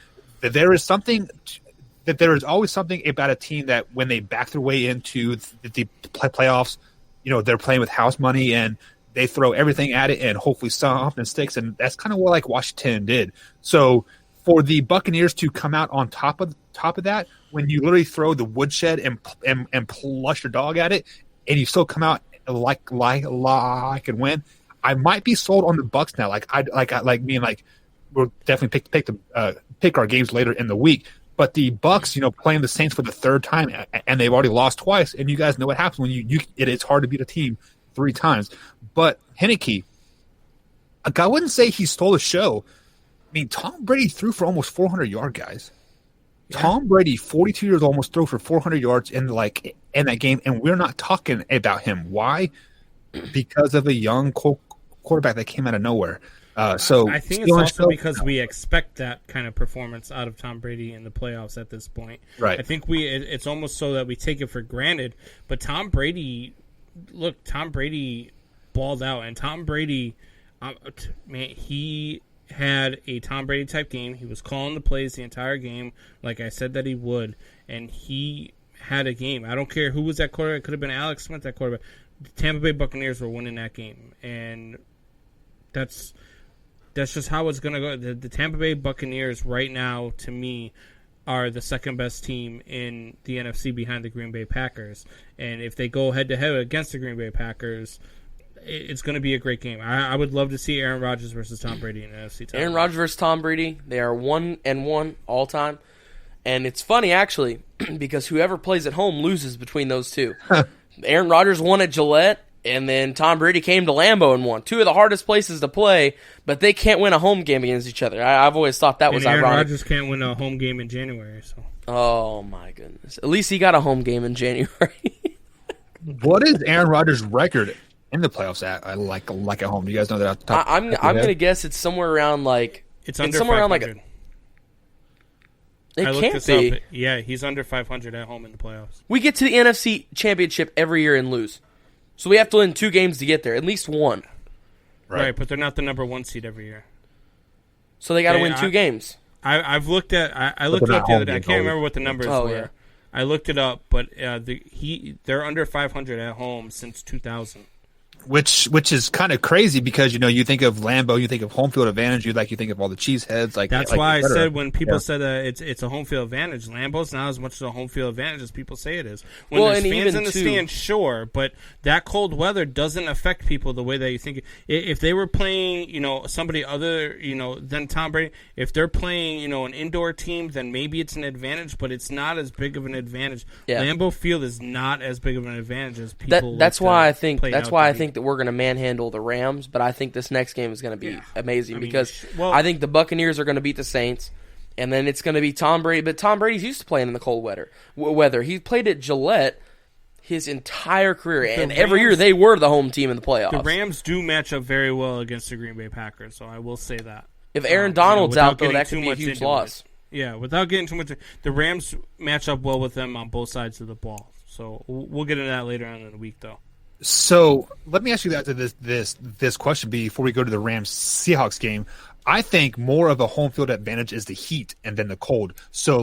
that there is always something about a team that when they back their way into the playoffs, they're playing with house money and they throw everything at it and hopefully something sticks, and that's kind of what like Washington did. So for the Buccaneers to come out on top of that, when you literally throw the woodshed and plush your dog at it, and you still come out like and win, I might be sold on the Bucs now. We'll definitely pick our games later in the week. But the Bucs, playing the Saints for the third time, and they've already lost twice, and you guys know what happens when it's hard to beat a team 3 times. But Heinicke, I wouldn't say he stole the show. I mean, Tom Brady threw for almost 400 yards, guys. Yeah. Tom Brady, 42 years, almost threw for 400 yards in that game, and we're not talking about him. Why? Because of a young quarterback that came out of nowhere. So I think it's also because we expect that kind of performance out of Tom Brady in the playoffs at this point. Right. I think it's almost so that we take it for granted. But Tom Brady balled out, and Tom Brady, man, he had a Tom Brady type game. He was calling the plays the entire game, like I said that he would, and he had a game. I don't care who was that quarterback. It could have been Alex Smith, that quarterback. The Tampa Bay Buccaneers were winning that game, and that's just how it's going to go. The Tampa Bay Buccaneers right now, to me, are the second best team in the NFC behind the Green Bay Packers. And if they go head-to-head against the Green Bay Packers, it's going to be a great game. I would love to see Aaron Rodgers versus Tom Brady in the NFC title. Aaron Rodgers versus Tom Brady, they are 1-1 all time. And it's funny, actually, because whoever plays at home loses between those two. Aaron Rodgers won at Gillette, and then Tom Brady came to Lambeau and won. 2 of the hardest places to play, but they can't win a home game against each other. I've always thought that was ironic. Aaron Rodgers can't win a home game in January. So. Oh, my goodness. At least he got a home game in January. What is Aaron Rodgers' record in the playoffs at home? Do you guys know that? I'm going to guess it's somewhere around it's under somewhere 500. around it can't be. Up. Yeah, he's under 500 at home in the playoffs. We get to the NFC Championship every year and lose. So we have to win 2 games to get there, at least 1. Right, but they're not the number 1 seed every year. So they got to win 2 games. I've looked at. I looked it up the other day. I can't remember what the numbers were. Yeah. I looked it up, but they're under 500 at home since 2000. Which is kind of crazy because you think of Lambeau, you think of home field advantage, you think of all the cheeseheads. That's why I said when people said it's a home field advantage, Lambeau's not as much of a home field advantage as people say it is. When there's fans in the stands, sure, but that cold weather doesn't affect people the way that you think. If they were playing, somebody other, than Tom Brady, if they're playing, an indoor team, then maybe it's an advantage, but it's not as big of an advantage. Yeah. Lambeau Field is not as big of an advantage as people. That's why I think that we're going to manhandle the Rams, but I think this next game is going to be amazing because I think the Buccaneers are going to beat the Saints, and then it's going to be Tom Brady. But Tom Brady's used to playing in the cold weather. He played at Gillette his entire career, and every year they were the home team in the playoffs. The Rams do match up very well against the Green Bay Packers, so I will say that. If Aaron Donald's out, though, that could be a huge loss. Yeah, without getting too much, the Rams match up well with them on both sides of the ball. So we'll get into that later on in the week, though. So let me ask you that to this question before we go to the Rams Seahawks game. I think more of a home field advantage is the heat and then the cold. So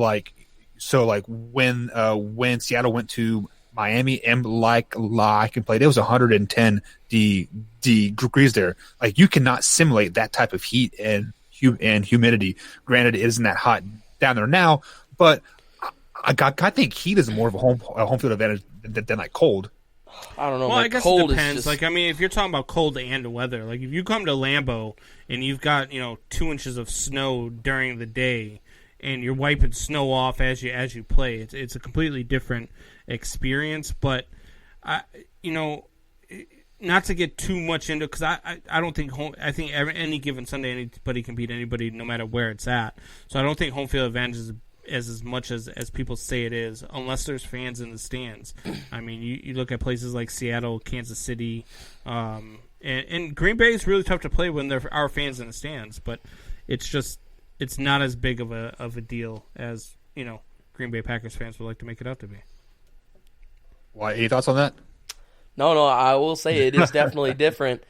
when Seattle went to Miami and like I can play, it was 110 degrees there. Like you cannot simulate that type of heat and humidity. Granted, it isn't that hot down there now, but I think heat is more of a home field advantage than like cold. I don't know. Well, I guess it depends. If you're talking about cold and weather, if you come to Lambeau and you've got 2 inches of snow during the day, and you're wiping snow off as you play. It's a completely different experience. But not to get too much into, because I don't think I think any given Sunday anybody can beat anybody no matter where it's at. So I don't think home field advantage is as much as people say it is, unless there's fans in the stands. I mean, you look at places like Seattle, Kansas City, and Green Bay is really tough to play when there are fans in the stands. But it's not as big of a deal as Green Bay Packers fans would like to make it out to be. Why? Any thoughts on that? No, I will say it is definitely different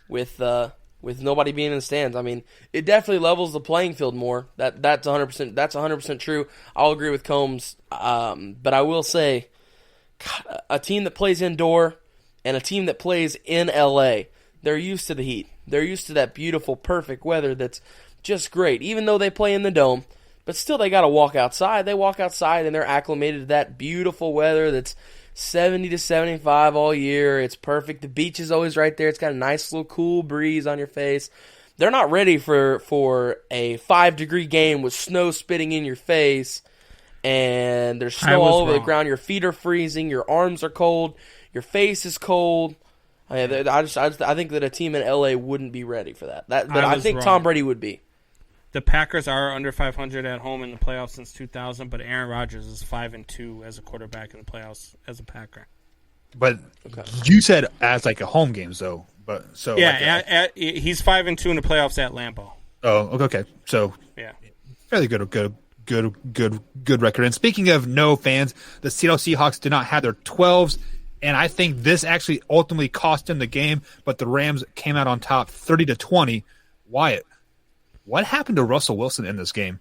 with nobody being in the stands. I mean, it definitely levels the playing field more. That's 100%. That's 100% true. I'll agree with Combs. But I will say, God, a team that plays indoor and a team that plays in LA, they're used to the heat. They're used to that beautiful, perfect weather that's just great. Even though they play in the dome, but still they got to walk outside. They walk outside and they're acclimated to that beautiful weather that's 70 to 75 all year. It's perfect. The beach is always right there. It's got a nice little cool breeze on your face. They're not ready for a 5-degree game with snow spitting in your face, and there's snow all over the ground. Your feet are freezing. Your arms are cold. Your face is cold. I think that a team in LA wouldn't be ready for that. But I think Tom Brady would be. The Packers are under 500 at home in the playoffs since 2000, but Aaron Rodgers is 5-2 as a quarterback in the playoffs as a Packer. But you said as like a home games though. But so he's 5-2 in the playoffs at Lambeau. Oh, okay. So yeah, fairly good record. And speaking of no fans, the Seattle Seahawks did not have their 12s, and I think this actually ultimately cost them the game. But the Rams came out on top, 30-20. Wyatt, what happened to Russell Wilson in this game?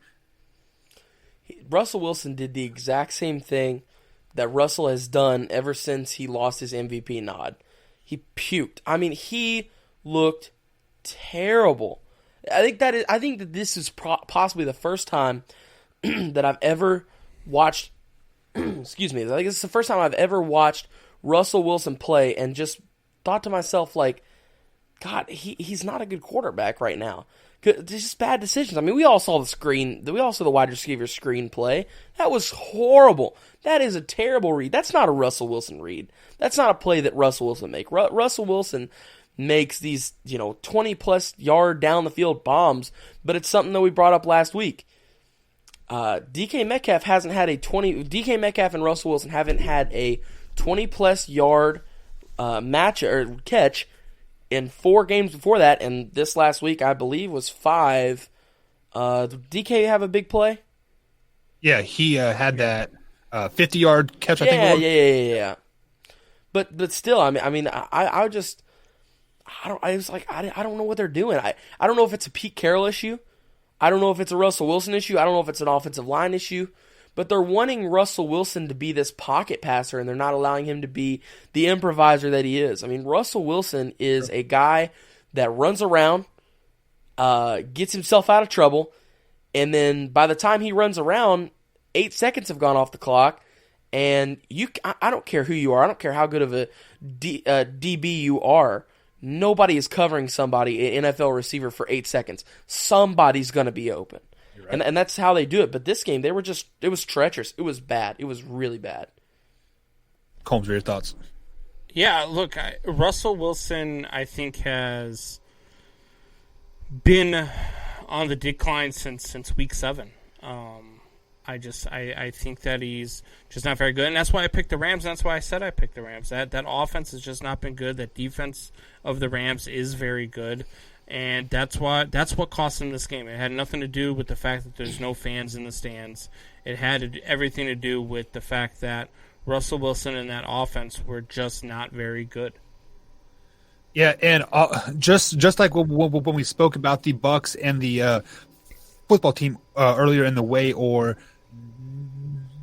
Russell Wilson did the exact same thing that Russell has done ever since he lost his MVP nod. He puked. I mean, he looked terrible. I think that this is possibly the first time that I've ever watched. Excuse me. I think this is the first time I've ever watched Russell Wilson play and just thought to myself, like, God, he's not a good quarterback right now. It's just bad decisions. I mean, we all saw the screen. We all saw the wide receiver screen play. That was horrible. That is a terrible read. That's not a Russell Wilson read. That's not a play that Russell Wilson make. Russell Wilson makes these 20-plus yard down the field bombs, but it's something that we brought up last week. DK Metcalf and Russell Wilson haven't had a 20-plus yard match or catch in 4 games before that, and this last week, I believe, was 5. Did DK have a big play? Yeah, he had that 50-yard catch, I think. Yeah. But still, I was like, I don't know what they're doing. I don't know if it's a Pete Carroll issue. I don't know if it's a Russell Wilson issue. I don't know if it's an offensive line issue. But they're wanting Russell Wilson to be this pocket passer, and they're not allowing him to be the improviser that he is. I mean, Russell Wilson is a guy that runs around, gets himself out of trouble, and then by the time he runs around, 8 seconds have gone off the clock, and I don't care who you are. I don't care how good of a DB you are. Nobody is covering somebody, an NFL receiver, for 8 seconds. Somebody's going to be open. Right. And that's how they do it. But this game, it was treacherous. It was bad. It was really bad. Combs, your thoughts? Yeah, look, Russell Wilson, I think, has been on the decline since week 7. I think that he's just not very good, and that's why I picked the Rams. And that's why I said I picked the Rams. That offense has just not been good. That defense of the Rams is very good. And that's what cost them this game. It had nothing to do with the fact that there's no fans in the stands. It had everything to do with the fact that Russell Wilson and that offense were just not very good. Yeah, and just like when we spoke about the Bucs and the football team earlier in the way or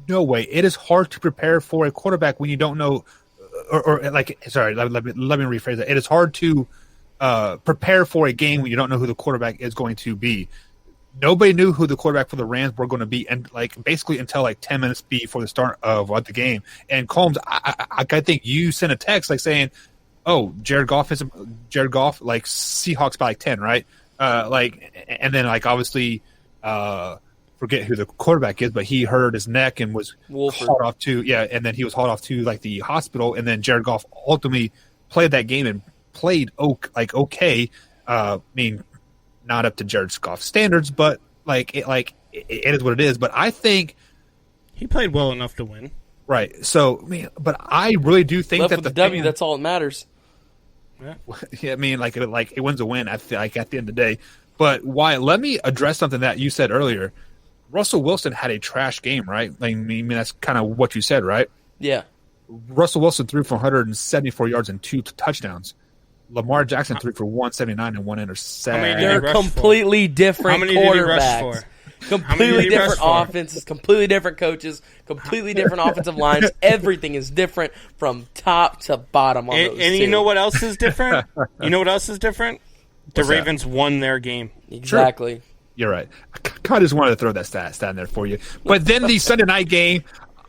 no way, it is hard to prepare for a quarterback when you don't know. Let me rephrase that. It is hard to prepare for a game when you don't know who the quarterback is going to be. Nobody knew who the quarterback for the Rams were going to be, and basically until 10 minutes before the start of the game. And Combs, I think you sent a text saying, "Oh, Jared Goff, Seahawks by 10, right?" And then obviously for forget who the quarterback is, but he hurt his neck and was Wolford. hauled off to and then he was hauled off to like the hospital, and then Jared Goff ultimately played that game and played okay. I mean, not up to Jared Goff's standards, but it is what it is. But I think he played well enough to win. Right. So, I mean, but I really do think Left that with the W, that's all that matters. Yeah, I mean, it wins a win. I feel like at the end of the day. But let me address something that you said earlier. Russell Wilson had a trash game, right? I mean, that's kind of what you said, right? Yeah. Russell Wilson threw for 174 yards and 2 touchdowns. Lamar Jackson threw for 179 and 1 interception. They're completely different quarterbacks. Completely different offenses, completely different coaches, completely different offensive lines. Everything is different from top to bottom on those and you know what else is different? The Ravens won their game. Exactly. Sure. You're right. I kind of just wanted to throw that stat in there for you. But then the Sunday night game,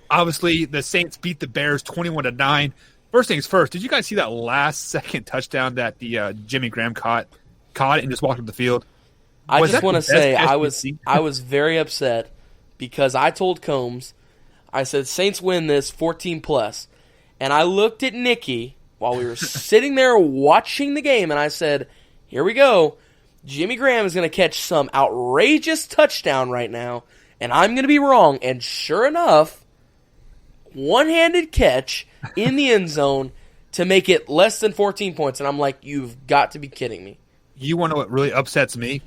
obviously the Saints beat the Bears 21-9. First things first, did you guys see that last-second touchdown that the Jimmy Graham caught and just walked up the field? I just want to say I was very upset because I told Combs, I said, Saints win this 14+. And I looked at Nikki while we were sitting there watching the game, and I said, here we go. Jimmy Graham is going to catch some outrageous touchdown right now, and I'm going to be wrong. And sure enough, one-handed catch in the end zone to make it less than 14 points. And I'm like, you've got to be kidding me. You want to know what really upsets me?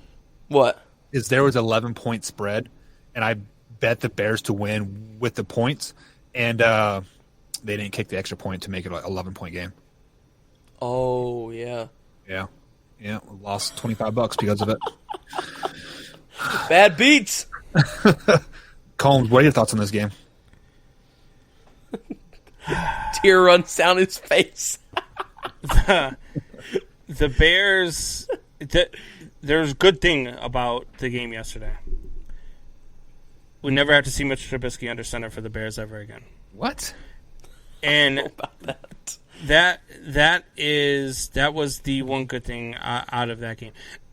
What? Is there was 11-point spread, and I bet the Bears to win with the points, and they didn't kick the extra point to make it an 11-point game. Oh, yeah. Yeah. Yeah, lost $25 because of it. Bad beats. Combs, what are your thoughts on this game? Tear runs down his face. The Bears, there's a good thing about the game yesterday. We never have to see Mitch Trubisky under center for the Bears ever again. What? And that was the one good thing out of that game.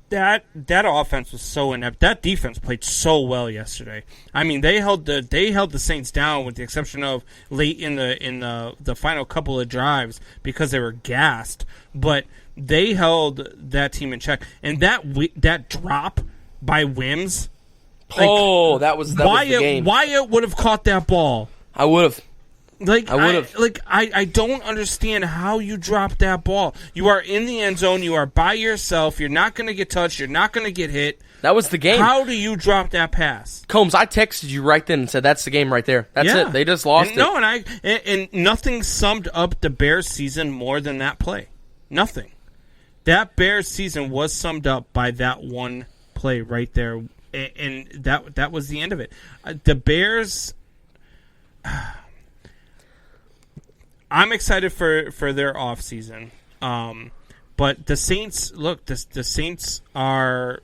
That offense was so inept. That defense played so well yesterday. I mean, they held the Saints down with the exception of late in the final couple of drives because they were gassed. But they held that team in check. And that drop by Wims. That was the game. Wyatt would have caught that ball. I would have. I don't understand how you drop that ball. You are in the end zone. You are by yourself. You're not going to get touched. You're not going to get hit. That was the game. How do you drop that pass? Combs, I texted you right then and said, that's the game right there. That's it. They just lost it. No, and nothing summed up the Bears season more than that play. Nothing. That Bears season was summed up by that one play right there, and that was the end of it. The Bears... I'm excited for their off season, but the Saints the Saints are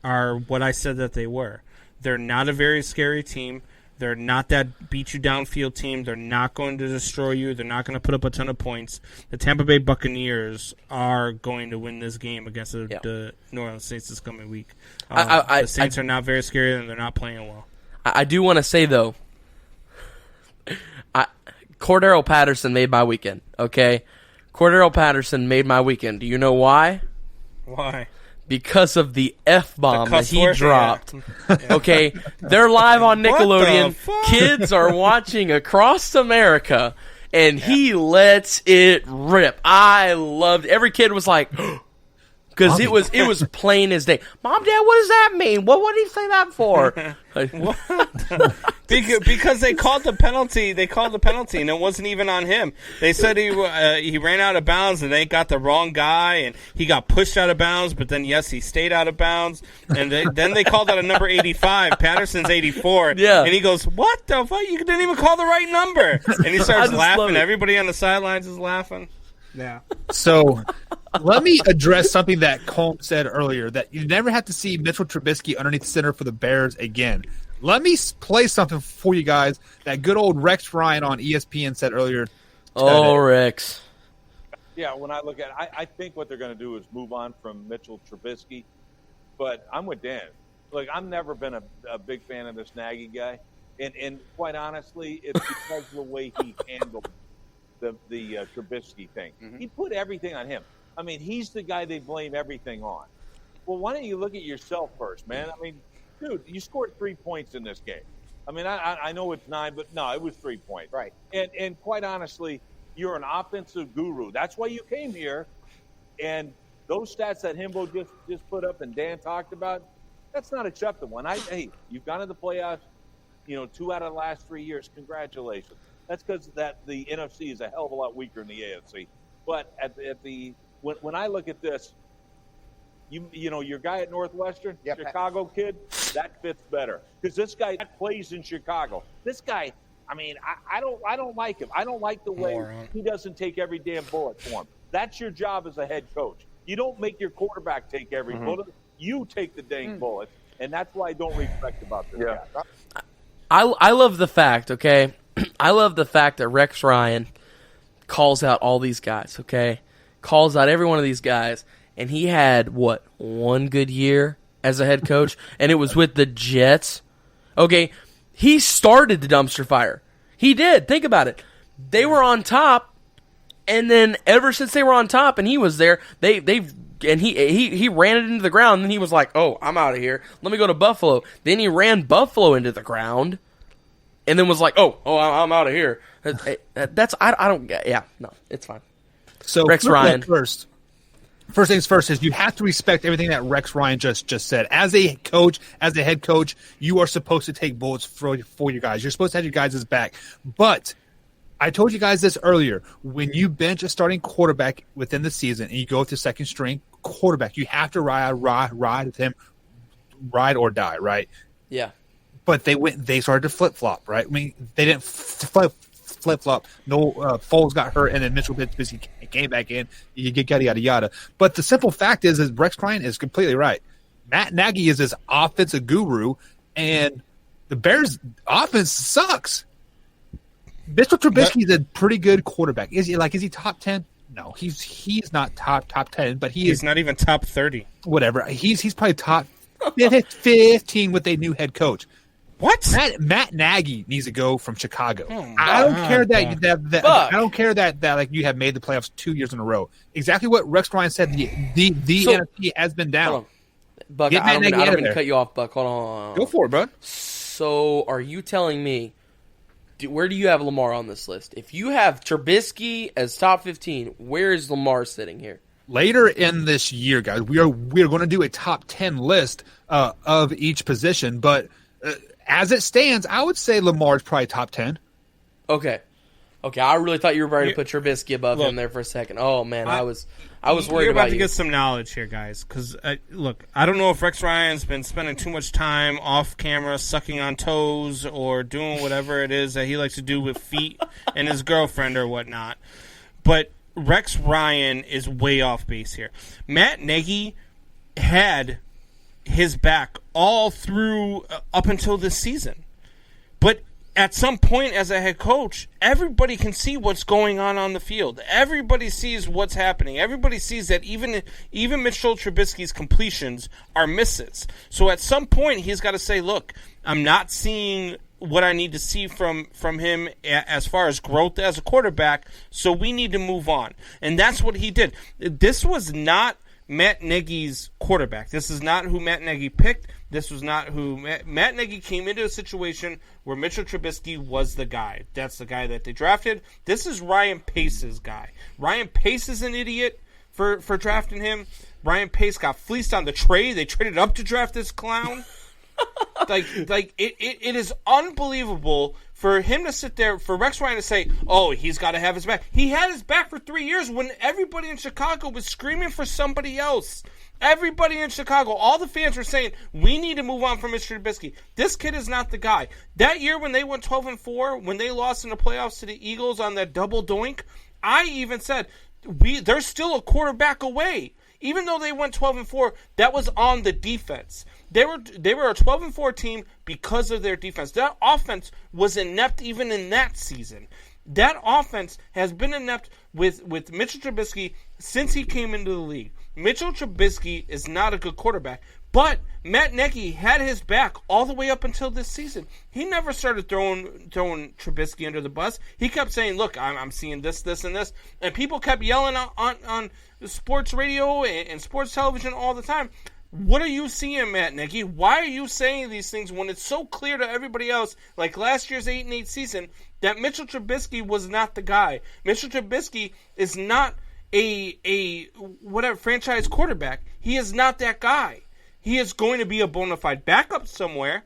what I said that they were. They're not a very scary team. They're not that beat you downfield team. They're not going to destroy you. They're not going to put up a ton of points. The Tampa Bay Buccaneers are going to win this game against the New Orleans Saints this coming week. The Saints are not very scary and they're not playing well. I do want to say though. Cordero Patterson made my weekend, okay? Cordero Patterson made my weekend. Do you know why? Why? Because of the F-bomb that he dropped. Okay? They're live on Nickelodeon. Kids are watching across America, and he lets it rip. I loved it. Every kid was like... Because it was plain as day. Mom, Dad, what does that mean? What did he say that for? Because they called the penalty. They called the penalty, and it wasn't even on him. They said he ran out of bounds, and they got the wrong guy, and he got pushed out of bounds. But then, yes, he stayed out of bounds. And then they called out a number 85. Patterson's 84. Yeah. And he goes, "What the fuck? You didn't even call the right number." And he starts laughing. Everybody on the sidelines is laughing. Yeah. So let me address something that Combs said earlier, that you never have to see Mitchell Trubisky underneath the center for the Bears again. Let me play something for you guys that good old Rex Ryan on ESPN said earlier today. Oh, Rex. Yeah, when I look at it, I think what they're going to do is move on from Mitchell Trubisky. But I'm with Dan. look, I've never been a big fan of this Nagy guy, and quite honestly, it's because of the way he handled the Trubisky thing. Mm-hmm. He put everything on him. I mean, he's the guy they blame everything on. Well, why don't you look at yourself first, man? I mean, dude, you scored 3 points in this game. I mean, I know it's 9, but no, it was 3 points. Right. And quite honestly, you're an offensive guru. That's why you came here. And those stats that Himbo just put up and Dan talked about, that's not acceptable. And hey, you've gone to the playoffs, 2 out of the last 3 years. Congratulations. That's because the NFC is a hell of a lot weaker than the AFC. But when I look at this, your guy at Northwestern, Yep. Chicago kid, that fits better because this guy plays in Chicago. This guy, I mean, I don't like him. I don't like the way he doesn't take every damn bullet for him. That's your job as a head coach. You don't make your quarterback take every bullet. You take the dang bullet, and that's what I don't respect about this guy. I love the fact, okay? I love the fact that Rex Ryan calls out all these guys, okay? Calls out every one of these guys. And he had, one good year as a head coach? And it was with the Jets. Okay, he started the dumpster fire. He did. Think about it. They were on top, and then ever since they were on top and he was there, he ran it into the ground, and then he was like, oh, I'm out of here. Let me go to Buffalo. Then he ran Buffalo into the ground, and then was like, oh, I'm out of here. It's fine. So Rex Ryan. First things first is you have to respect everything that Rex Ryan just said. As a coach, as a head coach, you are supposed to take bullets for your guys. You're supposed to have your guys' back. But I told you guys this earlier. When you bench a starting quarterback within the season and you go to second string quarterback, you have to ride with him, ride or die, right? Yeah. But they started to flip-flop, right? I mean, they didn't flip-flop. No, Foles got hurt, and then Mitchell Trubisky came back in. You get yada, yada. But the simple fact is Rex Ryan is completely right. Matt Nagy is this offensive guru, and the Bears' offense sucks. Mitchell Trubisky is a pretty good quarterback. Is he top 10? No, he's not top 10, but he's not even top 30. Whatever. He's probably top 15 with a new head coach. What? Matt Nagy needs to go from Chicago. Oh, I don't care I don't care that like you have made the playoffs 2 years in a row. Exactly what Rex Ryan said. The NFC has been down. Buck, I don't mean to cut you off, Buck. Hold on. Go for it, bud. So, are you telling me where do you have Lamar on this list? If you have Trubisky as top 15, where is Lamar sitting here? Later in this year, guys, we are going to do a top 10 list of each position, but. As it stands, I would say Lamar's probably top 10. Okay. I really thought you were ready to put Trubisky above him there for a second. Oh man, I was worried about you. You're about to get some knowledge here, guys. Because look, I don't know if Rex Ryan's been spending too much time off camera, sucking on toes, or doing whatever it is that he likes to do with feet and his girlfriend or whatnot. But Rex Ryan is way off base here. Matt Nagy had his back all through up until this season. But at some point as a head coach, everybody can see what's going on the field. Everybody sees what's happening. Everybody sees that even Mitchell Trubisky's completions are misses. So at some point he's got to say, look, I'm not seeing what I need to see from him as far as growth as a quarterback, so we need to move on. And that's what he did. This was not Matt Nagy's quarterback. This is not who Matt Nagy picked. This was not who Matt Nagy came into a situation where Mitchell Trubisky was the guy. That's the guy that they drafted. This is Ryan Pace's guy. Ryan Pace is an idiot for drafting him. Ryan Pace got fleeced on the trade. They traded up to draft this clown. It is unbelievable for him to sit there, for Rex Ryan to say, oh, he's got to have his back. He had his back for 3 years when everybody in Chicago was screaming for somebody else. Everybody in Chicago, all the fans were saying, we need to move on from Mr. Trubisky. This kid is not the guy. That year when they went 12-4, when they lost in the playoffs to the Eagles on that double doink, I even said, they're still a quarterback away. Even though they went 12-4, that was on the defense. They were a 12-4 team because of their defense. That offense was inept even in that season. That offense has been inept with Mitchell Trubisky since he came into the league. Mitchell Trubisky is not a good quarterback, But Matt Nagy had his back all the way up until this season. He never started throwing Trubisky under the bus. He kept saying, look, I'm seeing this, and this. And people kept yelling on sports radio and sports television all the time. What are you seeing, Matt Nagy? Why are you saying these things when it's so clear to everybody else, like last year's 8-8 season, that Mitchell Trubisky was not the guy? Mitchell Trubisky is not a whatever franchise quarterback. He is not that guy. He is going to be a bona fide backup somewhere.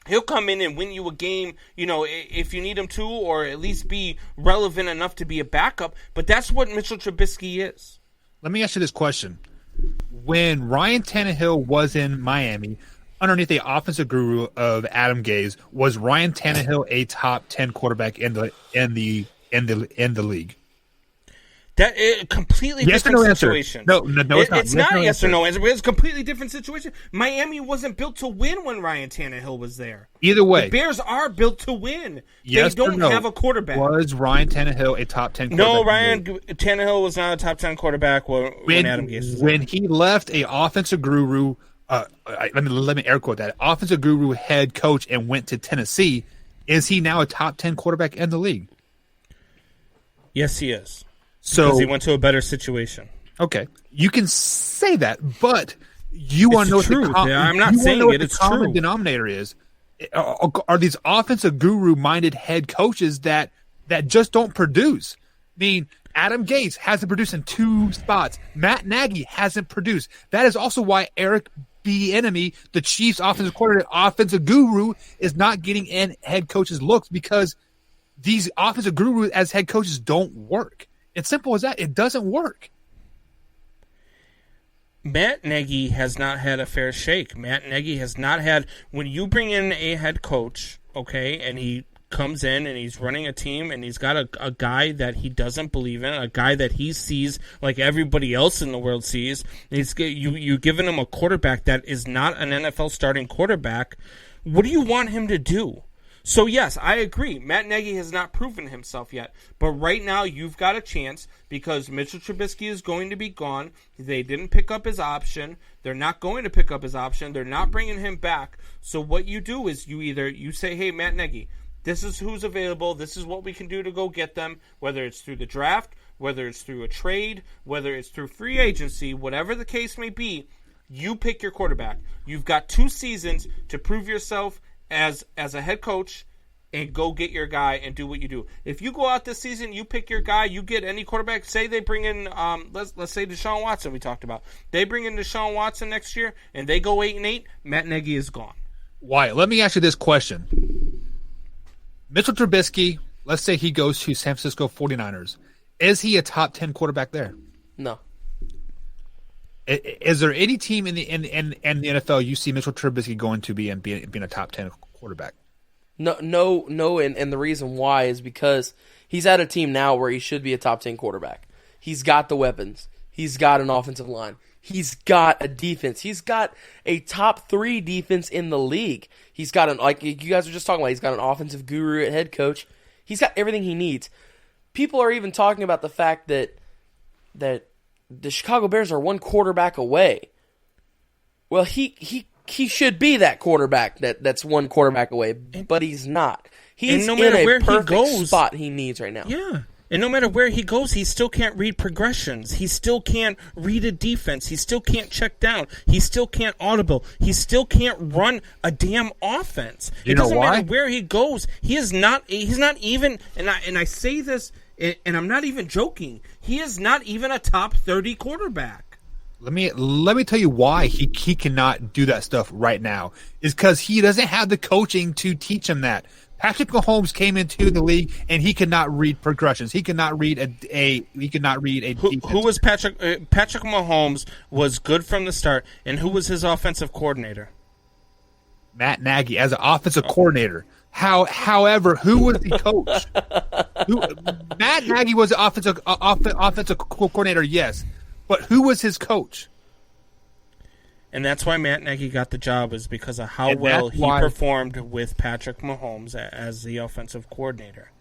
He'll come in and win you a game, if you need him to, or at least be relevant enough to be a backup. But that's what Mitchell Trubisky is. Let me ask you this question. When Ryan Tannehill was in Miami, underneath the offensive guru of Adam Gase, was Ryan Tannehill a top 10 quarterback in the league? That is a completely different situation. No, it's not. It's not a yes or no answer, but it's a completely different situation. Miami wasn't built to win when Ryan Tannehill was there. Either way. The Bears are built to win. Yes they don't no. have a quarterback. Was Ryan Tannehill a top 10 quarterback? No, Ryan Tannehill was not a top 10 quarterback when Adam Gase was there. When he left a offensive guru, let me air quote that, offensive guru head coach and went to Tennessee, is he now a top 10 quarterback in the league? Yes, he is. Because he went to a better situation. Okay, you can say that, but you want to know true. what the I'm not saying it. It's common true. denominator is. Are these offensive guru-minded head coaches that just don't produce? I mean, Adam Gase hasn't produced in 2 spots. Matt Nagy hasn't produced. That is also why Eric Bieniemy, the Chiefs' offensive coordinator, offensive guru, is not getting in head coaches' looks because these offensive gurus as head coaches don't work. It's simple as that. It doesn't work. Matt Nagy has not had a fair shake. Matt Nagy has not had, when you bring in a head coach, okay, and he comes in and he's running a team and he's got a guy that he doesn't believe in, a guy that he sees like everybody else in the world sees, you're giving him a quarterback that is not an NFL starting quarterback, what do you want him to do? So, yes, I agree. Matt Nagy has not proven himself yet. But right now, you've got a chance because Mitchell Trubisky is going to be gone. They didn't pick up his option. They're not going to pick up his option. They're not bringing him back. So what you do is you say, hey, Matt Nagy, this is who's available. This is what we can do to go get them, whether it's through the draft, whether it's through a trade, whether it's through free agency, whatever the case may be, you pick your quarterback. You've got 2 seasons to prove yourself as a head coach and go get your guy and do what you do. If you go out this season, you pick your guy, you get any quarterback. Say they bring in, let's say Deshaun Watson we talked about. They bring in Deshaun Watson next year and they go 8-8, Matt Nagy is gone. Wyatt, let me ask you this question. Mitchell Trubisky, let's say he goes to San Francisco 49ers. Is he a top 10 quarterback there? No. Is there any team in the NFL you see Mitchell Trubisky going to be and being a top 10 quarterback? No, and the reason why is because he's at a team now where he should be a top 10 quarterback. He's got the weapons. He's got an offensive line. He's got a defense. He's got a top 3 defense in the league. He's got like you guys were just talking about, he's got an offensive guru at head coach. He's got everything he needs. People are even talking about the fact that the Chicago Bears are 1 quarterback away. Well, he should be that quarterback that's 1 quarterback away, but he's not. He's no matter in a where he perfect goes, spot he needs right now. Yeah. And no matter where he goes, he still can't read progressions. He still can't read a defense. He still can't check down. He still can't audible. He still can't run a damn offense. You know doesn't why? matter where he goes. He's not even, and I say this, and I'm not even joking, he is not even a top 30 quarterback. Let me tell you why he cannot do that stuff right now. Is because he doesn't have the coaching to teach him that. Patrick Mahomes came into the league and he could not read progressions. He could not read a defense. Who was Patrick? Patrick Mahomes was good from the start, and who was his offensive coordinator? Matt Nagy as an offensive coordinator. However, who was the coach? Matt Nagy was the offensive coordinator, yes. But who was his coach? And that's why Matt Nagy got the job, is because of how well he performed with Patrick Mahomes as the offensive coordinator.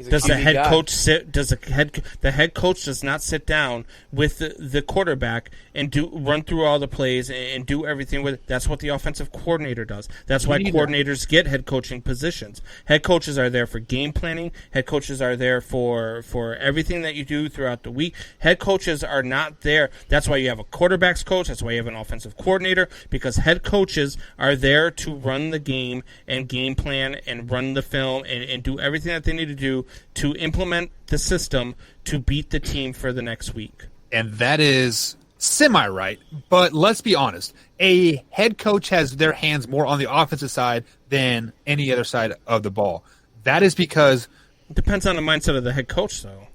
Does the head coach sit? The head coach does not sit down with the quarterback and run through all the plays and do everything with it. That's what the offensive coordinator does. That's why coordinators get head coaching positions. Head coaches are there for game planning. Head coaches are there for everything that you do throughout the week. Head coaches are not there. That's why you have a quarterbacks coach. That's why you have an offensive coordinator, because head coaches are there to run the game and game plan and run the film and do everything that they need to do to implement the system to beat the team for the next week. And that is semi-right, but let's be honest. A head coach has their hands more on the offensive side than any other side of the ball. That is because... It depends on the mindset of the head coach, though.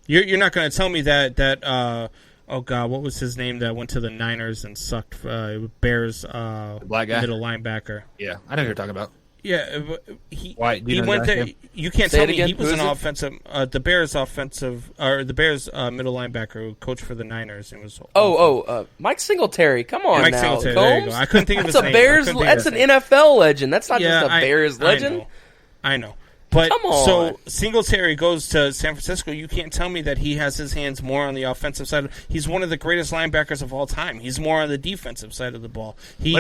You're not going to tell me that oh, God, what was his name that went to the Niners and sucked? Bears black guy? Middle linebacker. Yeah, I know who you're talking about. Yeah, he went there. You can't Say tell it me again. he was Who an is it? offensive. The Bears offensive, or the Bears middle linebacker who coached for the Niners. It was Mike Singletary. Come on, Mike now, Singletary. There you Combs. go. I couldn't think of his That's name. a Bears. That's an NFL legend. That's not just a Bears legend. I know. But Come on. so Singletary goes to San Francisco. You can't tell me that he has his hands more on the offensive side. He's one of the greatest linebackers of all time. He's more on the defensive side of the ball. He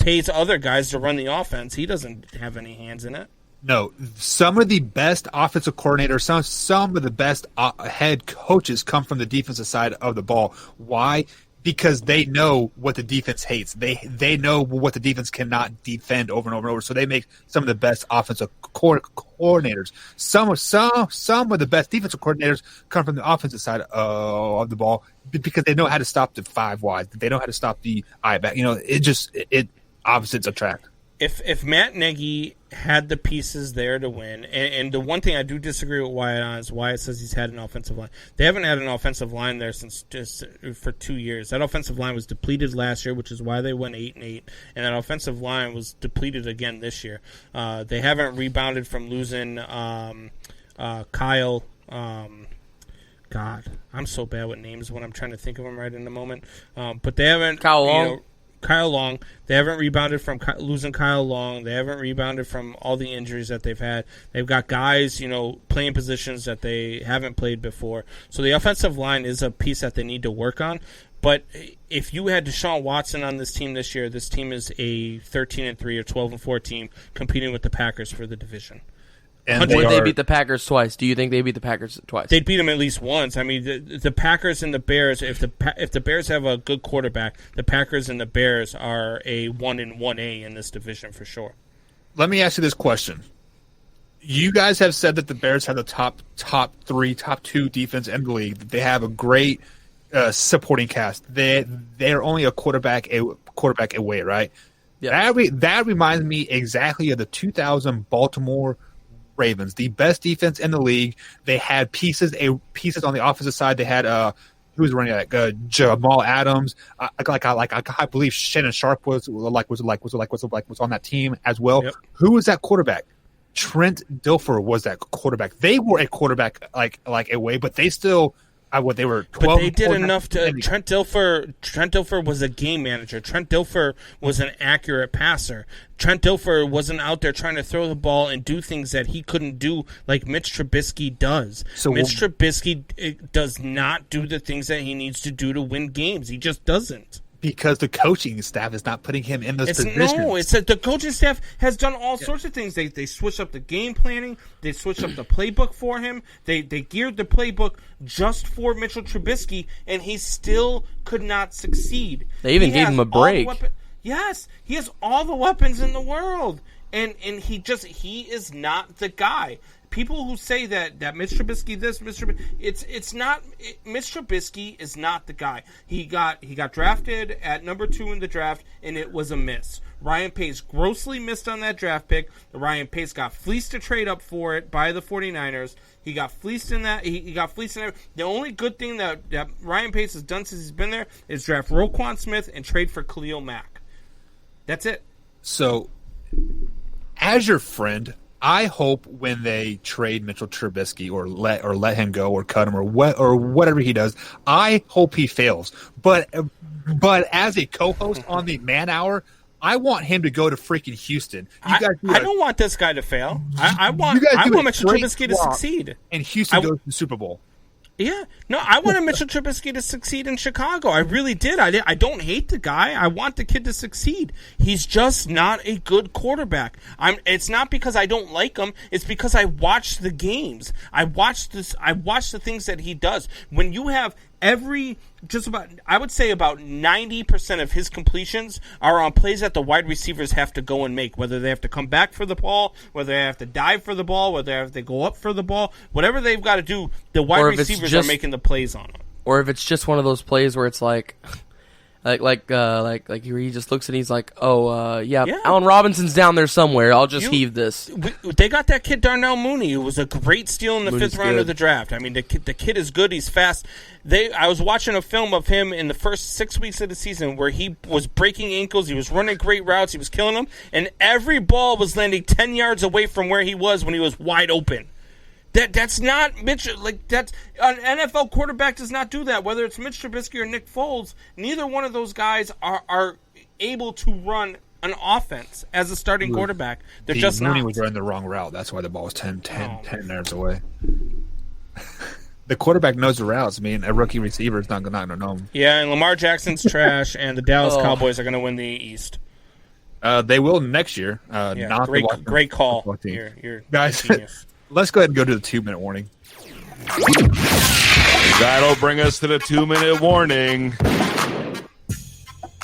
pays other guys to run the offense. He doesn't have any hands in it. No, some of the best offensive coordinators, some of the best head coaches come from the defensive side of the ball. Why? Because they know what the defense hates. They know what the defense cannot defend over and over and over. So they make some of the best offensive coordinators. Some of the best defensive coordinators come from the offensive side of the ball because they know how to stop the five wide. They know how to stop the eye back. It opposites attract. If Matt Nagy had the pieces there to win, and the one thing I do disagree with Wyatt on is Wyatt says he's had an offensive line. They haven't had an offensive line there since just for 2 years. That offensive line was depleted last year, which is why they went 8-8, and that offensive line was depleted again this year. They haven't rebounded from losing Kyle. God, I'm so bad with names when I'm trying to think of them right in the moment. But they haven't. Kyle Long. They haven't rebounded from losing Kyle Long. They haven't rebounded from all the injuries that they've had. They've got guys, playing positions that they haven't played before. So the offensive line is a piece that they need to work on. But if you had Deshaun Watson on this team this year, this team is a 13-3 or 12-4 team competing with the Packers for the division. And would they beat the Packers twice? Do you think they beat the Packers twice? They'd beat them at least once. I mean, the Packers and the Bears. If the Bears have a good quarterback, the Packers and the Bears are a 1-1A in this division for sure. Let me ask you this question: you guys have said that the Bears have the top three, top two defense in the league. They have a great supporting cast. They're only a quarterback away, right? Yeah. That reminds me exactly of the 2000 Baltimore Ravens, the best defense in the league. They had pieces on the offensive side. They had who was running Jamal Adams. I believe Shannon Sharp was on that team as well. Yep. Who was that quarterback? Trent Dilfer was that quarterback. They were a quarterback away, but they still. They were 12. But they did enough to. Trent Dilfer was a game manager. Trent Dilfer was an accurate passer. Trent Dilfer wasn't out there trying to throw the ball and do things that he couldn't do like Mitch Trubisky does. Mitch Trubisky does not do the things that he needs to do to win games. He just doesn't. Because the coaching staff is not putting him in those positions. No, it's that the coaching staff has done all sorts of things. They switched up the game planning. They switched up the playbook for him. They geared the playbook just for Mitchell Trubisky, and he still could not succeed. They even gave him a break. Yes, he has all the weapons in the world, and he is not the guy. People who say that Mitch Trubisky it's not. Mitch Trubisky is not the guy. He got drafted at number 2 in the draft, and it was a miss. Ryan Pace grossly missed on that draft pick. Ryan Pace got fleeced to trade up for it by the 49ers. He got fleeced in that. He got fleeced in that. The only good thing that Ryan Pace has done since he's been there is draft Roquan Smith and trade for Khalil Mack. That's it. So, as your friend, I hope when they trade Mitchell Trubisky or let him go or cut him or whatever he does, I hope he fails. But as a co-host on the Man Hour, I want him to go to freaking Houston. I don't want this guy to fail. I want Mitchell Trubisky to succeed. And Houston goes to the Super Bowl. Yeah. No, I wanted Mitchell Trubisky to succeed in Chicago. I really did. I don't hate the guy. I want the kid to succeed. He's just not a good quarterback. It's not because I don't like him. It's because I watch the games. I watch the things that he does. When you have I would say about 90% of his completions are on plays that the wide receivers have to go and make, whether they have to come back for the ball, whether they have to dive for the ball, whether they have to go up for the ball, whatever they've got to do, the wide receivers are making the plays on them. Or if it's just one of those plays where it's like he just looks and he's like, yeah, Allen Robinson's down there somewhere. I'll just heave this. They got that kid Darnell Mooney, who was a great steal in the fifth round of the draft. I mean, the kid is good. He's fast. I was watching a film of him in the first 6 weeks of the season where he was breaking ankles. He was running great routes. He was killing them, and every ball was landing 10 yards away from where he was when he was wide open. That's not Mitch. That's an NFL quarterback does not do that. Whether it's Mitch Trubisky or Nick Foles, neither one of those guys are able to run an offense as a starting quarterback. They're just Mooney not. was running the wrong route. That's why the ball was 10 yards away. The quarterback knows the routes. I mean, a rookie receiver is not going to know them. Yeah, and Lamar Jackson's trash, and the Dallas Cowboys are going to win the East. They will next year. Great call. You're guys. genius. Let's go ahead and go to the 2-minute warning. That'll bring us to the 2-minute warning.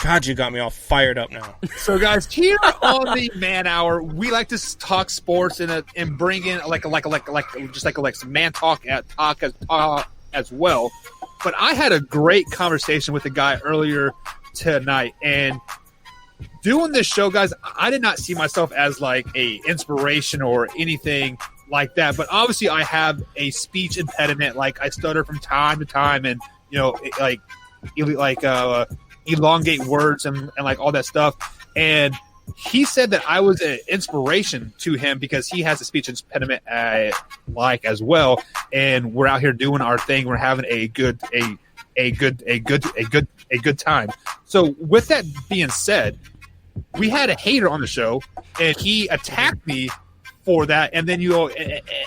God, you got me all fired up now. So, guys, here on the Man Hour, we like to talk sports and bring in like some man talk as well. But I had a great conversation with a guy earlier tonight, and doing this show, guys, I did not see myself as like a inspiration or anything like that, but obviously I have a speech impediment. Like I stutter from time to time, and elongate words and like all that stuff. And he said that I was an inspiration to him because he has a speech impediment as well. And we're out here doing our thing. We're having a good time. So with that being said, we had a hater on the show, and he attacked me for that, and then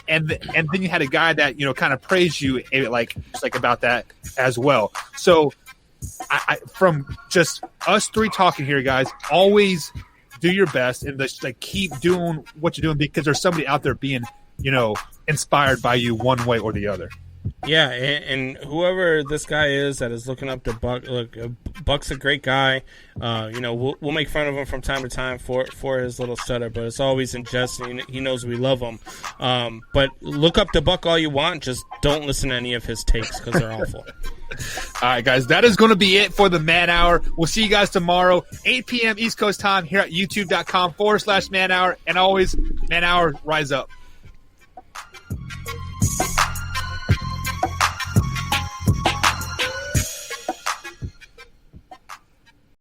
and then you had a guy that kind of praised you about that as well. So I from just us three talking here, guys, always do your best and just keep doing what you're doing, because there's somebody out there being inspired by you one way or the other. Yeah, and whoever this guy is that is looking up to Buck, look, Buck's a great guy. We'll make fun of him from time to time for his little stutter, but it's always in jest, and he knows we love him. But look up to Buck all you want, just don't listen to any of his takes because they're awful. All right, guys, that is going to be it for the Man Hour. We'll see you guys tomorrow, 8 p.m. East Coast time here at youtube.com/Man Hour. And always, Man Hour, rise up.